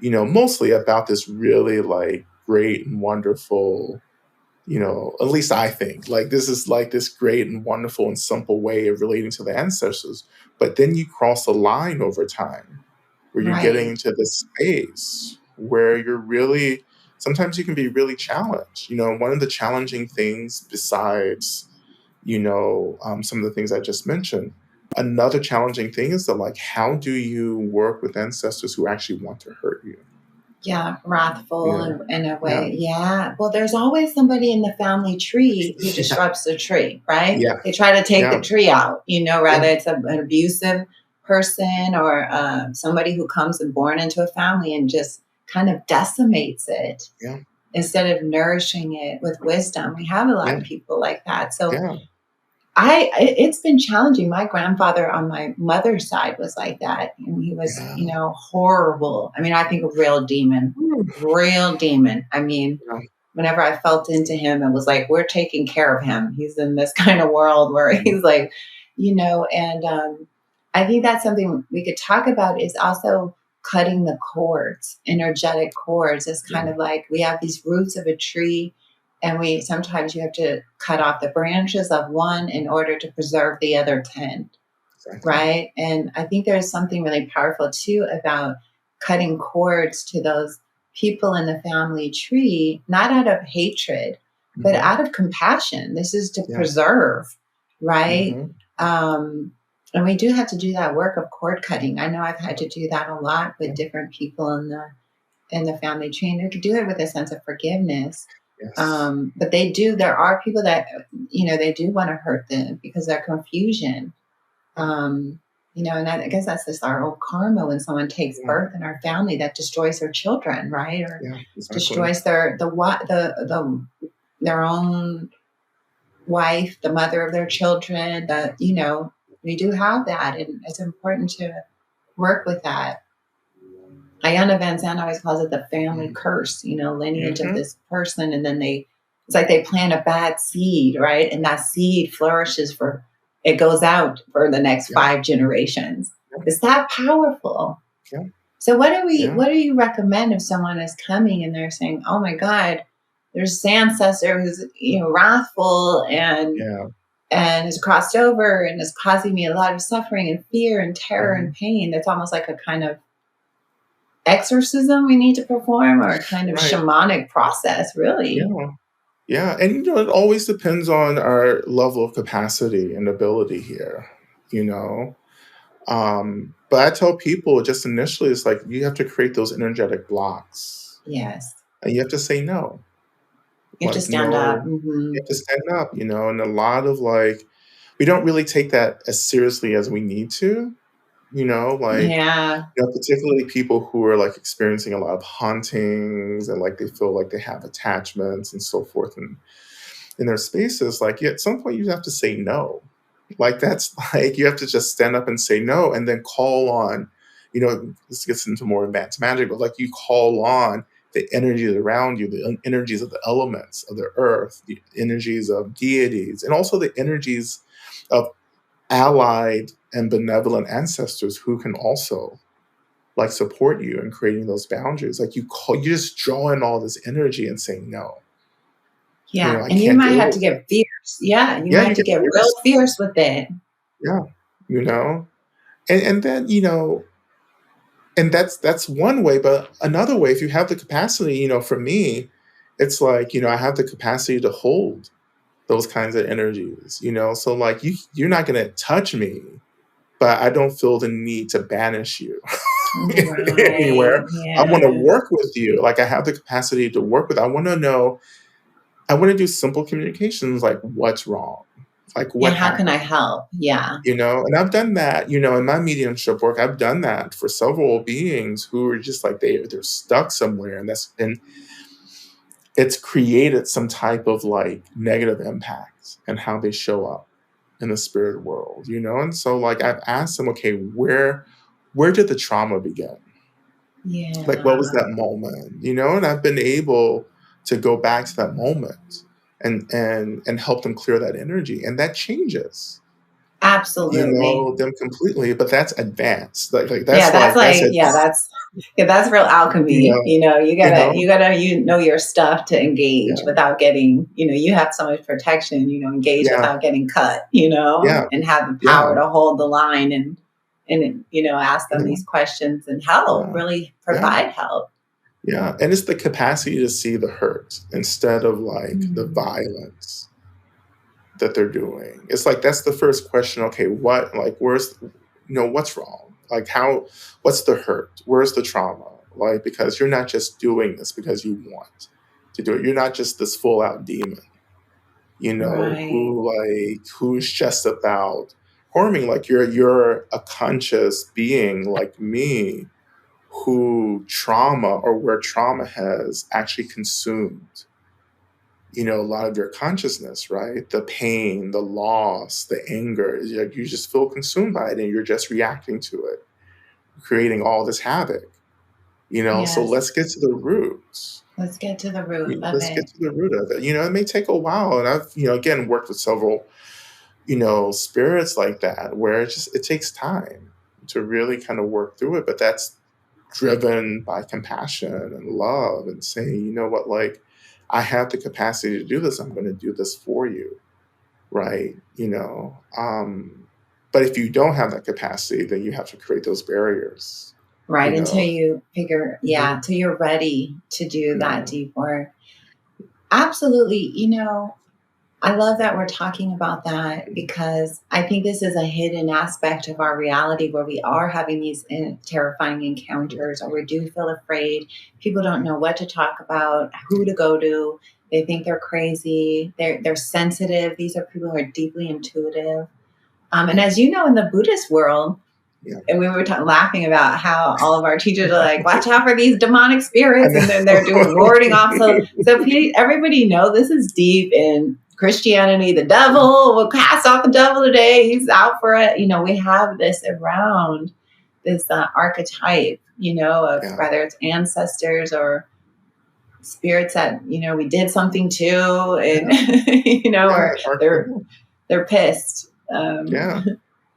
mostly about this really like great and wonderful, at least I think like this is like this great and wonderful and simple way of relating to the ancestors. But then you cross a line over time where you're getting into this space where you're really, sometimes you can be really challenged. One of the challenging things besides, some of the things I just mentioned, another challenging thing is that like, how do you work with ancestors who actually want to hurt you? Yeah, wrathful in a way. Yeah. Well, there's always somebody in the family tree who disrupts the tree, right? Yeah. They try to take the tree out, whether it's an abusive person or somebody who comes and born into a family and just kind of decimates it instead of nourishing it with wisdom. We have a lot of people like that. So it's been challenging. My grandfather on my mother's side was like that. And he was, horrible. I mean, I think a real demon. I mean, whenever I felt into him, it was like, we're taking care of him. He's in this kind of world where he's like, and I think that's something we could talk about is also cutting the cords, energetic cords. It's kind of like we have these roots of a tree. And sometimes you have to cut off the branches of one in order to preserve the other 10, right? And I think there's something really powerful too about cutting cords to those people in the family tree, not out of hatred, but out of compassion. This is to preserve, right? And we do have to do that work of cord cutting. I know I've had to do that a lot with different people in the family tree, and to do it with a sense of forgiveness. But there are people that, they do want to hurt them because of their confusion. And I guess that's just our old karma when someone takes birth in our family that destroys their children, right? Or destroys their own wife, the mother of their children, we do have that. And it's important to work with that. Ayanna Van Zandt always calls it the family curse, lineage of this person. And then it's like they plant a bad seed, right? And that seed flourishes it goes out for the next 5 generations. It's that powerful. So what do you recommend if someone is coming and they're saying, oh my God, there's this ancestor who's, wrathful and has crossed over and is causing me a lot of suffering and fear and terror and pain. That's almost like a kind of exorcism we need to perform, or a kind of shamanic process, really. And it always depends on our level of capacity and ability here, but I tell people just initially, it's like you have to create those energetic blocks. Yes. And you have to say no. You have to stand up. You have to stand up, and a lot of we don't really take that as seriously as we need to. Particularly people who are experiencing a lot of hauntings and they feel like they have attachments and so forth and in their spaces, at some point you have to say no. That's you have to just stand up and say no, and then call on, this gets into more advanced magic, but you call on the energies around you, the energies of the elements of the earth, the energies of deities, and also the energies of allied and benevolent ancestors who can also support you in creating those boundaries. You just draw in all this energy and say no. Yeah. I And you can't might deal have to with it. get fierce. Yeah. You Yeah, might you have to get get real fierce. fierce with it. Yeah, you know, and then and that's one way, but another way, if you have the capacity, for me, it's like, I have the capacity to hold those kinds of energies, so like you're not going to touch me, but I don't feel the need to banish you anywhere. Right. I want to Yeah. work with you. Like I have the capacity to work with. I want to know. I want to do simple communications, like what's wrong, like Yeah. what How can I happened. help? Yeah. And I've done that, in my mediumship work. I've done that for several beings who are just like they're stuck somewhere, and it's created some type of like negative impact and how they show up in the spirit world, And so like I've asked them, okay, where did the trauma begin? Like what was Yeah. that moment? And I've been able to go back to that moment and help them clear that energy. And that changes, Absolutely. them completely, but that's advanced. Like Yeah, that's that's like that's like, it, that's real you alchemy. know, You you know, gotta, your stuff to engage yeah, without getting, you have so much protection, engage yeah, without getting cut, yeah, and have the yeah, power to hold the line and, ask them yeah, these questions and help, yeah, really yeah. provide help. Yeah, and it's the capacity to see the hurt instead of like the Mm. violence that they're doing. It's like that's the first question. Okay, what's wrong? Like what's the hurt? Where's the trauma? Like because you're not just doing this because you want to do it. You're not just this full out demon, Right. who's just about harming. Like you're a conscious being like me who trauma or where trauma has actually consumed, a lot of your consciousness, right? The pain, the loss, the anger, like you just feel consumed by it and you're just reacting to it, creating all this havoc, So Yes. let's get to the roots. Let's get to the root of Let's get it. to the root of it. It may take a while. And I've, again, worked with several, spirits like that where it takes time to really kind of work through it. But that's driven by compassion and love and saying, you know what, like I have the capacity to do this. I'm going to do this for you. Right. But if you don't have that capacity, then you have to create those barriers, Right. you Until know. you figure, Mhm. until you're ready to do that Yeah. deep work. Absolutely. I love that we're talking about that because I think this is a hidden aspect of our reality where we are having these terrifying encounters or we do feel afraid. People don't know what to talk about, who to go to. They think they're crazy. They're sensitive. These are people who are deeply intuitive. And as you know, in the Buddhist world, Yeah. and we were laughing about how all of our teachers are like, watch out for these demonic I spirits. And then they're doing warding off. So everybody know this is deep in Christianity. The devil will cast off the devil today. He's out for it. We have this around this archetype, of yeah. whether it's ancestors or spirits that, we did something to, and, Yeah. Yeah. or they're pissed. Yeah.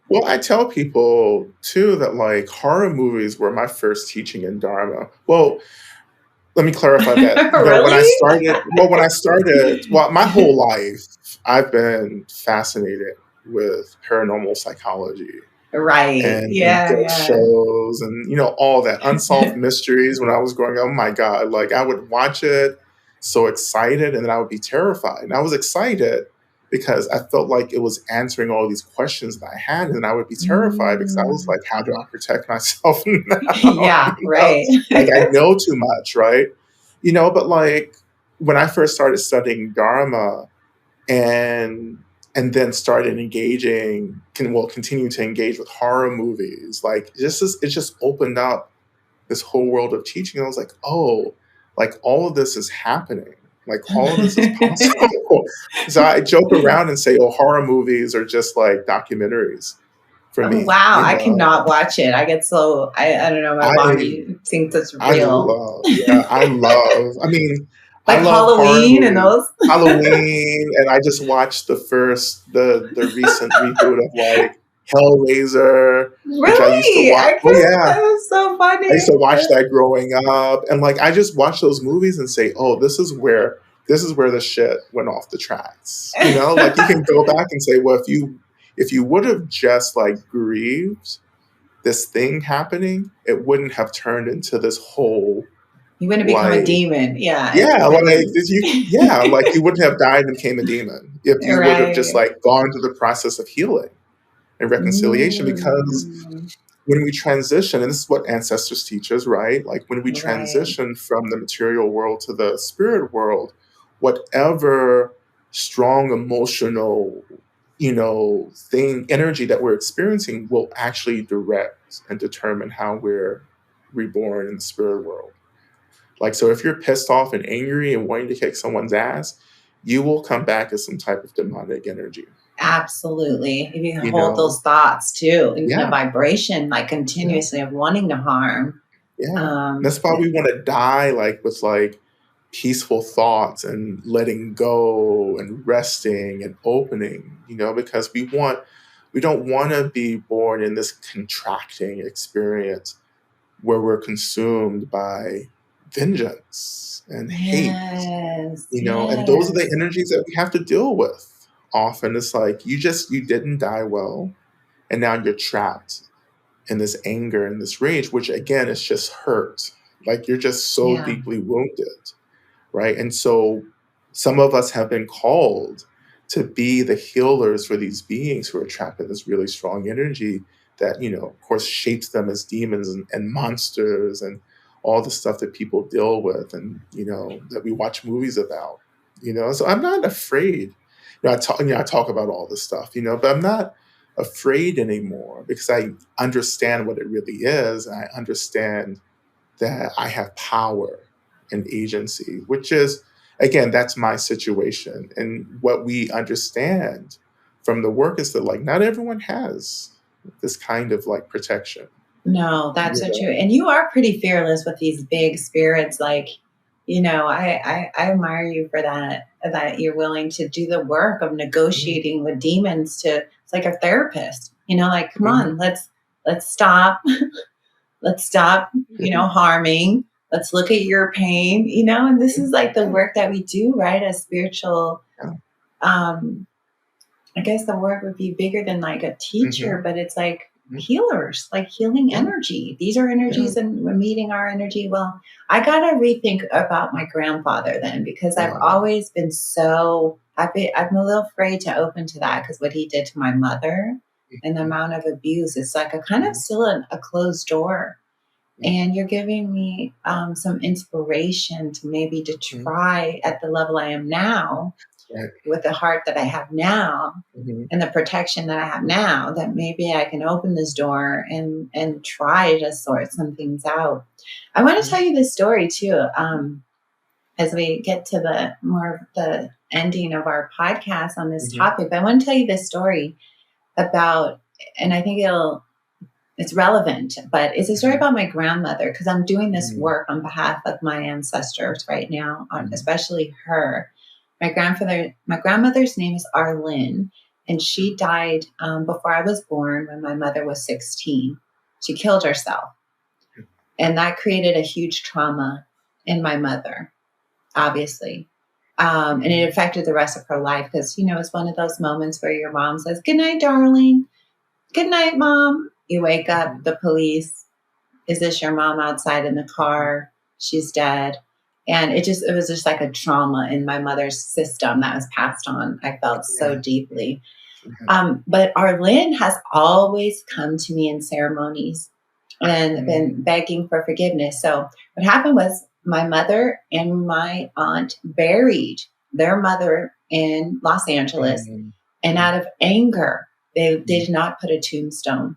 Well, I tell people too that like horror movies were my first teaching in Dharma. Well, let me clarify that. Really? My whole life, I've been fascinated with paranormal psychology Right. and Yeah. ghost Yeah. shows and, all that unsolved mysteries when I was growing up. Oh my God. Like I would watch it so excited and then I would be terrified. And I was excited because I felt like it was answering all these questions that I had. And I would be terrified because I was Mm. like, how do I protect myself now? Yeah. Right. Like I know too much, right? But like when I first started studying Dharma and then started continue to engage with horror movies, like it just opened up this whole world of teaching. I was like, oh, like all of this is happening. Like all of this is possible. So I joke around and say, oh, horror movies are just like documentaries for Oh, me. wow. I cannot watch it. I get so, I don't know, my I body thinks it's I real. love, yeah, I mean, I Like love horror Halloween and movies. those. Halloween, and I just watched the recent reboot of like Hellraiser, which I used to Really? watch. I Oh can't. yeah, That was so I used to funny. watch that growing up, and like I just watch those movies and say, oh, this is where this is where the shit went off the tracks. You know, like you can go back and say, well, if you would have just like grieved this thing happening, it wouldn't have turned into this whole, you wouldn't become a demon. Yeah. Like you wouldn't have died and became a demon if you would have just like gone through the process of healing and reconciliation. Because when we transition, and this is what ancestors teach us, right? Like when we transition from the material world to the spirit world, whatever strong emotional, energy that we're experiencing will actually direct and determine how we're reborn in the spirit world. Like, so if you're pissed off and angry and wanting to kick someone's ass, you will come back as some type of demonic energy. Absolutely. If you hold those thoughts too, the vibration, like continuously of wanting to harm. Yeah. That's why we want to die like with like peaceful thoughts and letting go and resting and opening, because we don't want to be born in this contracting experience where we're consumed by vengeance and hate, and those are the energies that we have to deal with. Often it's like you didn't die well, and now you're trapped in this anger and this rage, which again is just hurt. Like you're just so deeply wounded, right? And so some of us have been called to be the healers for these beings who are trapped in this really strong energy that, of course, shapes them as demons and monsters and all the stuff that people deal with and, that we watch movies about, So I'm not afraid. I talk about all this stuff, but I'm not afraid anymore because I understand what it really is. And I understand that I have power and agency, which is, again, that's my situation. And what we understand from the work is that like not everyone has this kind of like protection. No, that's so true. And you are pretty fearless with these big spirits. Like, I admire you for that you're willing to do the work of negotiating with demons it's like a therapist, like, come on, let's stop. Let's stop, harming. Let's look at your pain, and this is like the work that we do, right? As spiritual, I guess the word would be bigger than like a teacher, but it's like healers, like healing energy. These are energies and we're meeting our energy. Well, I got to rethink about my grandfather then, because I've always been I'm a little afraid to open to that because what he did to my mother and the amount of abuse, it's like a kind of still a closed door. And you're giving me some inspiration to maybe to try at the level I am now, with the heart that I have now and the protection that I have now, that maybe I can open this door and try to sort some things out. I want to tell you this story too, as we get to the more of the ending of our podcast on this topic. But I want to tell you this story about, and I think it's relevant, but it's a story about my grandmother, because I'm doing this work on behalf of my ancestors right now, especially her. My grandmother's name is Arlene, and she died before I was born when my mother was 16. She killed herself. And that created a huge trauma in my mother, obviously. And it affected the rest of her life because, it's one of those moments where your mom says, "Good night, darling. Good night, Mom." You wake up, the police. Is this your mom outside in the car? She's dead. And it was just like a trauma in my mother's system that was passed on. I felt so deeply. But Arlene has always come to me in ceremonies and been begging for forgiveness. So what happened was my mother and my aunt buried their mother in Los Angeles. And out of anger, they did not put a tombstone.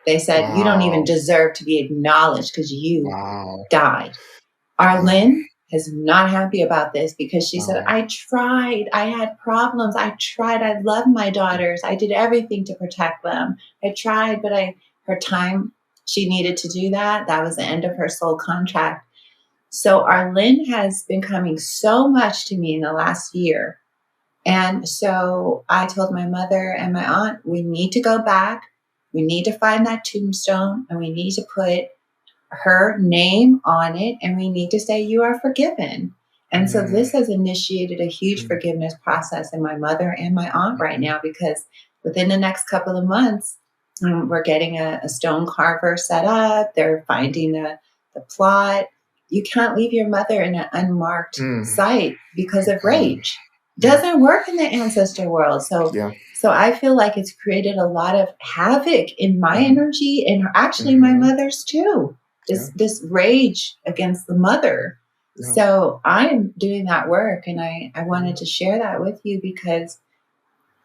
They said, "You don't even deserve to be acknowledged because you died." Arlene is not happy about this because she said, "I tried. I had problems. I tried. I loved my daughters. I did everything to protect them. I tried, but her time she needed to do that. That was the end of her soul contract." So Arlene has been coming so much to me in the last year. And so I told my mother and my aunt, we need to go back. We need to find that tombstone and we need to put her name on it. And we need to say, "You are forgiven." And so this has initiated a huge forgiveness process in my mother and my aunt right now, because within the next couple of months, we're getting a stone carver set up. They're finding the plot. You can't leave your mother in an unmarked site because of rage. Doesn't work in the ancestor world. So I feel like it's created a lot of havoc in my energy, and actually my mother's too. This rage against the mother. Yeah. So I'm doing that work, and I wanted to share that with you because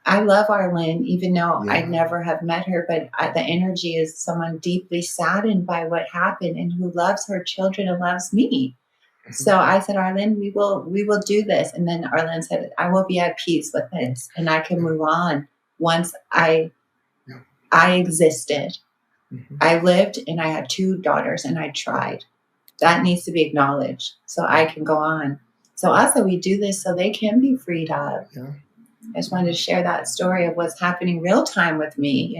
I love Arlene, even though I never have met her, but the energy is someone deeply saddened by what happened and who loves her children and loves me. So I said, Arlene, we will do this. And then Arlene said, I will be at peace with this and I can move on once I existed. I lived and I had 2 daughters and I tried. That needs to be acknowledged so I can go on. So also we do this so they can be freed up. Yeah. I just wanted to share that story of what's happening real time with me,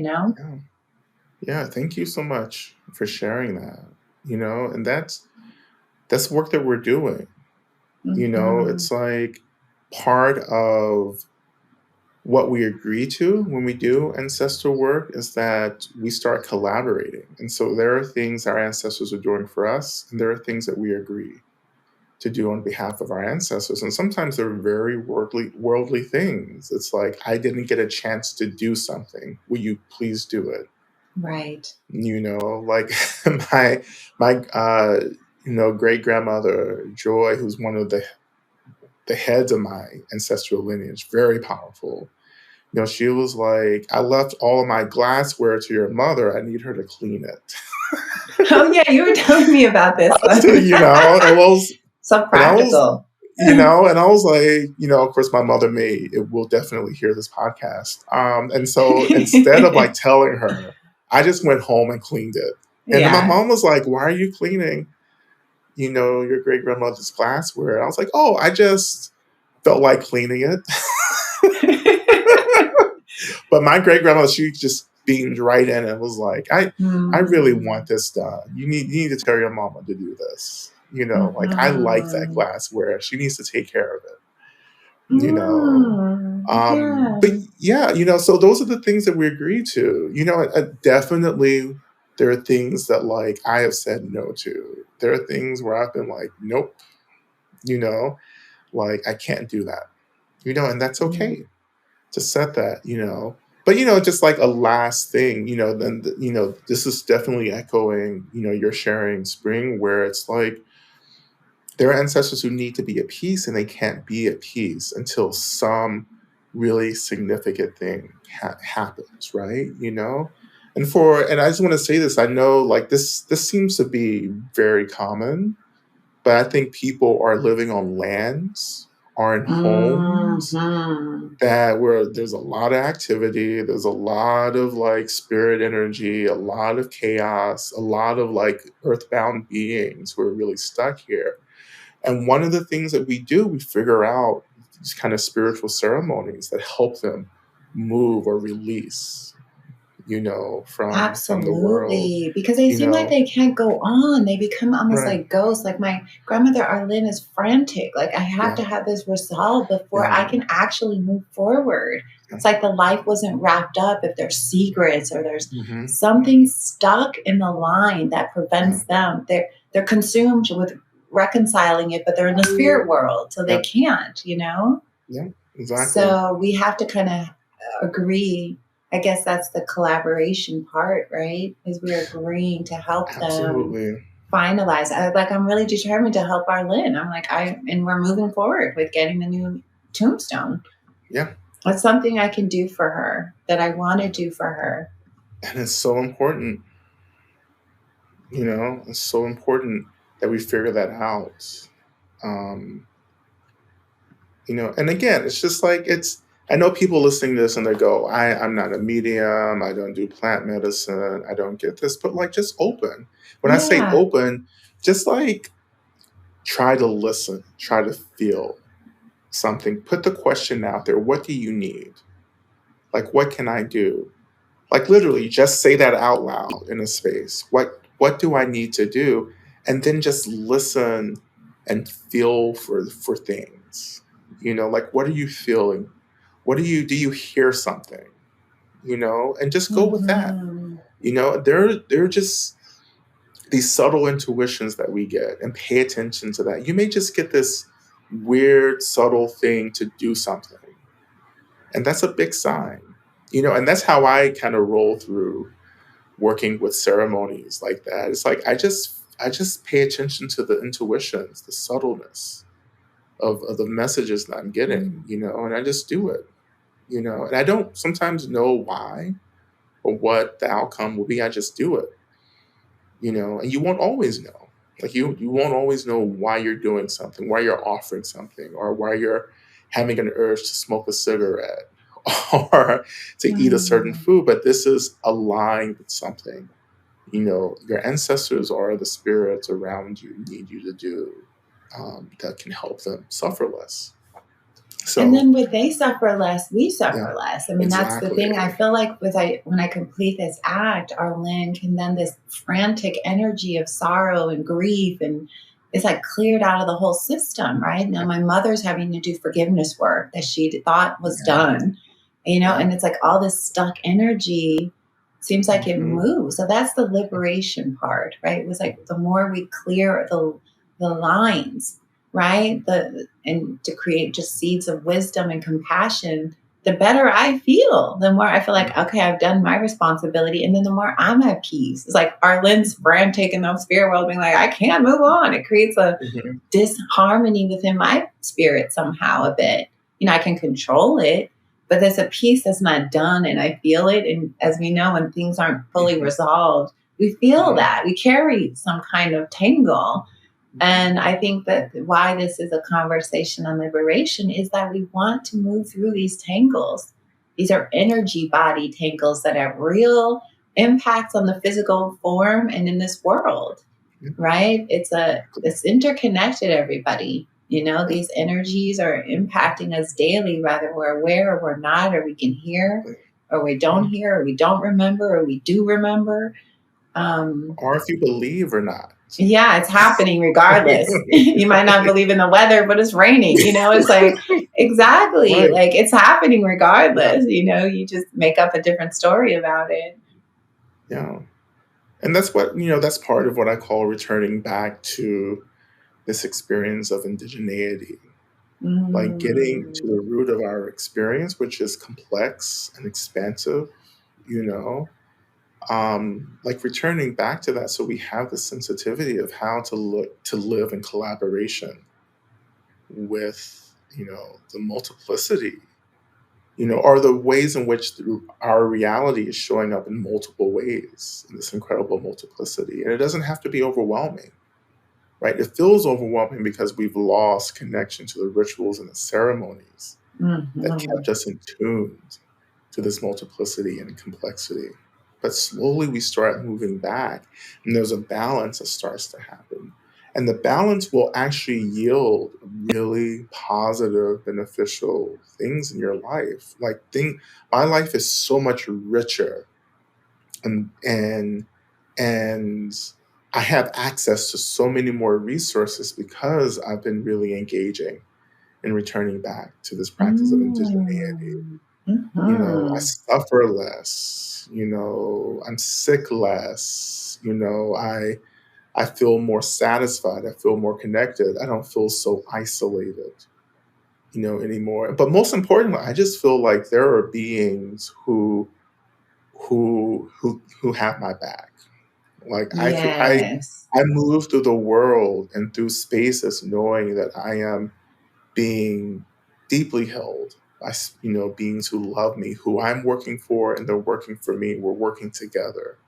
Yeah, thank you so much for sharing that, and that's work that we're doing. It's like part of what we agree to when we do ancestral work is that we start collaborating. And so there are things our ancestors are doing for us, and there are things that we agree to do on behalf of our ancestors. And sometimes they're very worldly things. It's like, I didn't get a chance to do something. Will you please do it? Right. Like my great grandmother Joy, who's one of the heads of my ancestral lineage, very powerful. She was like, I left all of my glassware to your mother. I need her to clean it. Oh yeah, you were telling me about this one. It was so practical. And I was like, of course my mother will definitely hear this podcast. And so instead of like telling her, I just went home and cleaned it. And then my mom was like, why are you cleaning, your great grandmother's glassware? And I was like, oh, I just felt like cleaning it. But my great grandmother, she just beamed right in and was like, I really want this done. You need to tell your mama to do this. Like, I like that glassware. She needs to take care of it. But yeah, so those are the things that we agree to. Definitely there are things that like I have said no to. There are things where I've been like, nope, like I can't do that. And that's okay to set that, But just like a last thing, then this is definitely echoing, your sharing, Spring, where it's like there are ancestors who need to be at peace, and they can't be at peace until some really significant thing happens, right? And I just want to say this. I know, like this seems to be very common, but I think people are living on lands, are in homes where there's a lot of activity, there's a lot of like spirit energy, a lot of chaos, a lot of like earthbound beings who are really stuck here. And one of the things that we do, we figure out these kind of spiritual ceremonies that help them move or release, from the world. Because they seem like they can't go on. They become almost like ghosts. Like my grandmother Arlene is frantic. Like, I have to have this resolved before I can actually move forward. It's like the life wasn't wrapped up if there's secrets or there's something stuck in the line that prevents them. They're consumed with reconciling it, but they're in the spirit world, so they can't, Yeah, exactly. So we have to kind of agree. I guess that's the collaboration part, right? Is we're agreeing to help them finalize. I'm really determined to help Arlene. I'm like, and we're moving forward with getting the new tombstone. Yeah. That's something I can do for her, that I want to do for her. And it's so important. It's so important that we figure that out. And again, it's just like, I know people listening to this and they go, I'm not a medium. I don't do plant medicine. I don't get this, but like, just open. When I say open, just like try to listen, try to feel something, put the question out there. What do you need? Like, what can I do? Like, literally just say that out loud in a space. What do I need to do? And then just listen and feel for things. Like, what are you feeling? Do you hear something? And just go with that. There are just these subtle intuitions that we get, and pay attention to that. You may just get this weird, subtle thing to do something. And that's a big sign, and that's how I kind of roll through working with ceremonies like that. It's like, I just pay attention to the intuitions, the subtleness of the messages that I'm getting, and I just do it, and I don't sometimes know why or what the outcome will be. I just do it, and you won't always know. Like, you won't always know why you're doing something, why you're offering something, or why you're having an urge to smoke a cigarette or to eat a certain food. But this is aligned with something, your ancestors are the spirits around you need you to do, that can help them suffer less. So, and then when they suffer less, we suffer less. I mean, exactly. That's the thing. I feel like when I complete this act, our Lynn can then, this frantic energy of sorrow and grief, and it's like cleared out of the whole system, right? Now my mother's having to do forgiveness work that she thought was done, and it's like all this stuck energy seems like it moves. So that's the liberation part, right? It was like the more we clear the lines, right? And to create just seeds of wisdom and compassion, the better I feel. The more I feel like, okay, I've done my responsibility. And then the more I'm at peace. It's like our Lynn's frantic in the spirit world being like, I can't move on. It creates a disharmony within my spirit somehow a bit. I can control it, but there's a piece that's not done, and I feel it. And as we know, when things aren't fully resolved, we feel that. We carry some kind of tangle. And I think that why this is a conversation on liberation is that we want to move through these tangles. These are energy body tangles that have real impacts on the physical form and in this world, right? It's interconnected, everybody. These energies are impacting us daily, whether we're aware or we're not, or we can hear, or we don't hear, or we don't remember, or we do remember. Or if you believe or not. Yeah, it's happening regardless. You might not believe in the weather, but it's raining. It's like, exactly. Right. Like, it's happening regardless. You just make up a different story about it. Yeah. And that's what, that's part of what I call returning back to this experience of indigeneity. Like, getting to the root of our experience, which is complex and expansive, like returning back to that, so we have the sensitivity of how to live in collaboration with, the multiplicity, or the ways in which our reality is showing up in multiple ways, in this incredible multiplicity. And it doesn't have to be overwhelming, right? It feels overwhelming because we've lost connection to the rituals and the ceremonies that kept us in tune to this multiplicity and complexity. But slowly we start moving back, and there's a balance that starts to happen. And the balance will actually yield really positive, beneficial things in your life. Like, my life is so much richer, and I have access to so many more resources because I've been really engaging in returning back to this practice of indigeneity. I suffer less, I'm sick less, I feel more satisfied. I feel more connected. I don't feel so isolated, anymore. But most importantly, I just feel like there are beings who have my back. Like, yes. I move through the world and through spaces knowing that I am being deeply held by, beings who love me, who I'm working for, and they're working for me. We're working together.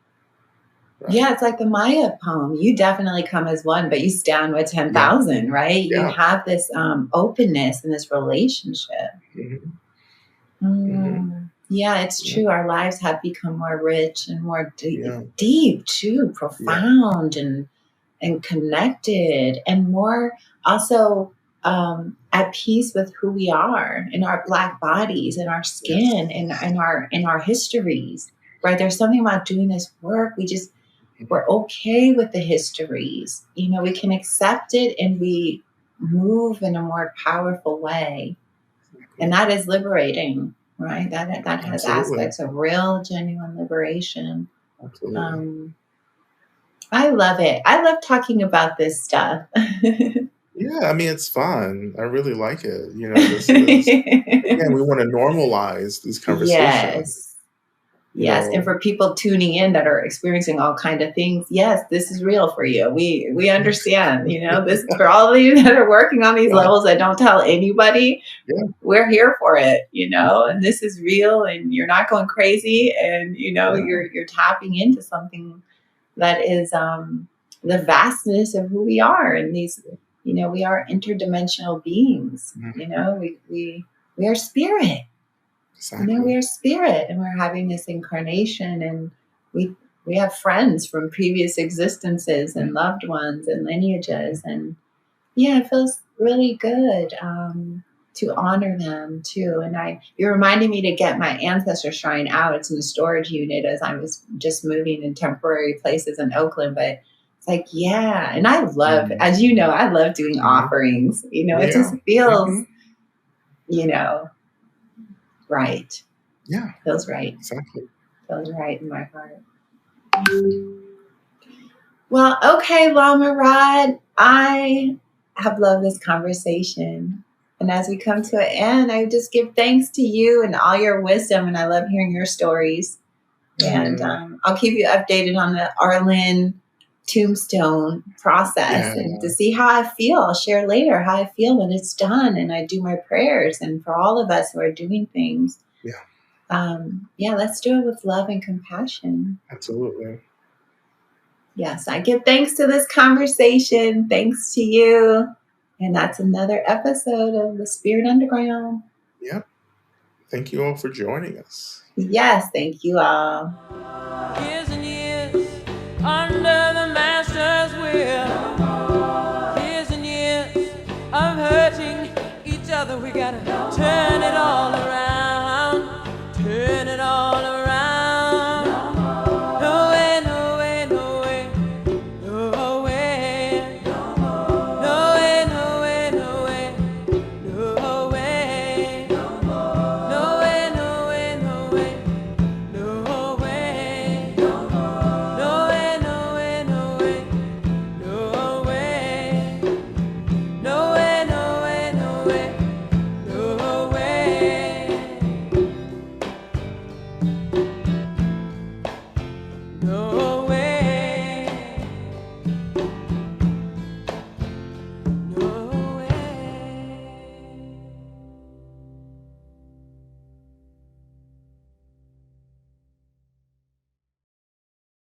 Right? Yeah, it's like the Maya poem. You definitely come as one, but you stand with 10,000, right? Yeah. You have this openness in this relationship. Yeah, it's true. Our lives have become more rich and more deep too, profound and connected, and more also at peace with who we are in our Black bodies, in our skin, in our histories. Right? There's something about doing this work. We just we're okay with the histories. We can accept it and we move in a more powerful way. And that is liberating, right? That has Absolutely. aspects of real, genuine liberation. Absolutely. I love it. I love talking about this stuff. Yeah, I mean, it's fun. I really like it. This is, again, we want to normalize these conversations. Yes. And for people tuning in that are experiencing all kind of things, yes, this is real for you. We understand, this for all of you that are working on these levels that don't tell anybody, we're here for it, and this is real and you're not going crazy and, you're tapping into something that is the vastness of who we are. And these, we are interdimensional beings, we are spirit. Exactly. We are spirit and we're having this incarnation and we have friends from previous existences and loved ones and lineages. And it feels really good to honor them too. And you're reminding me to get my ancestor shrine out. It's in the storage unit as I was just moving in temporary places in Oakland, but it's like, and I love, as you know, I love doing offerings, it just feels, right. Yeah. Feels right. Exactly. Feels right in my heart. Well, okay, Lama Rod, I have loved this conversation. And as we come to an end, I just give thanks to you and all your wisdom. And I love hearing your stories. And I'll keep you updated on the Arlen tombstone process and to see how I feel. I'll share later how I feel when it's done. And I do my prayers. And for all of us who are doing things, let's do it with love and compassion. Absolutely. Yes, I give thanks to this conversation. Thanks to you. And that's another episode of The Spirit Underground. Yep. Thank you all for joining us. Yes, thank you all. Years and years under the master's will. Years and years of hurting each other. We gotta turn it all around.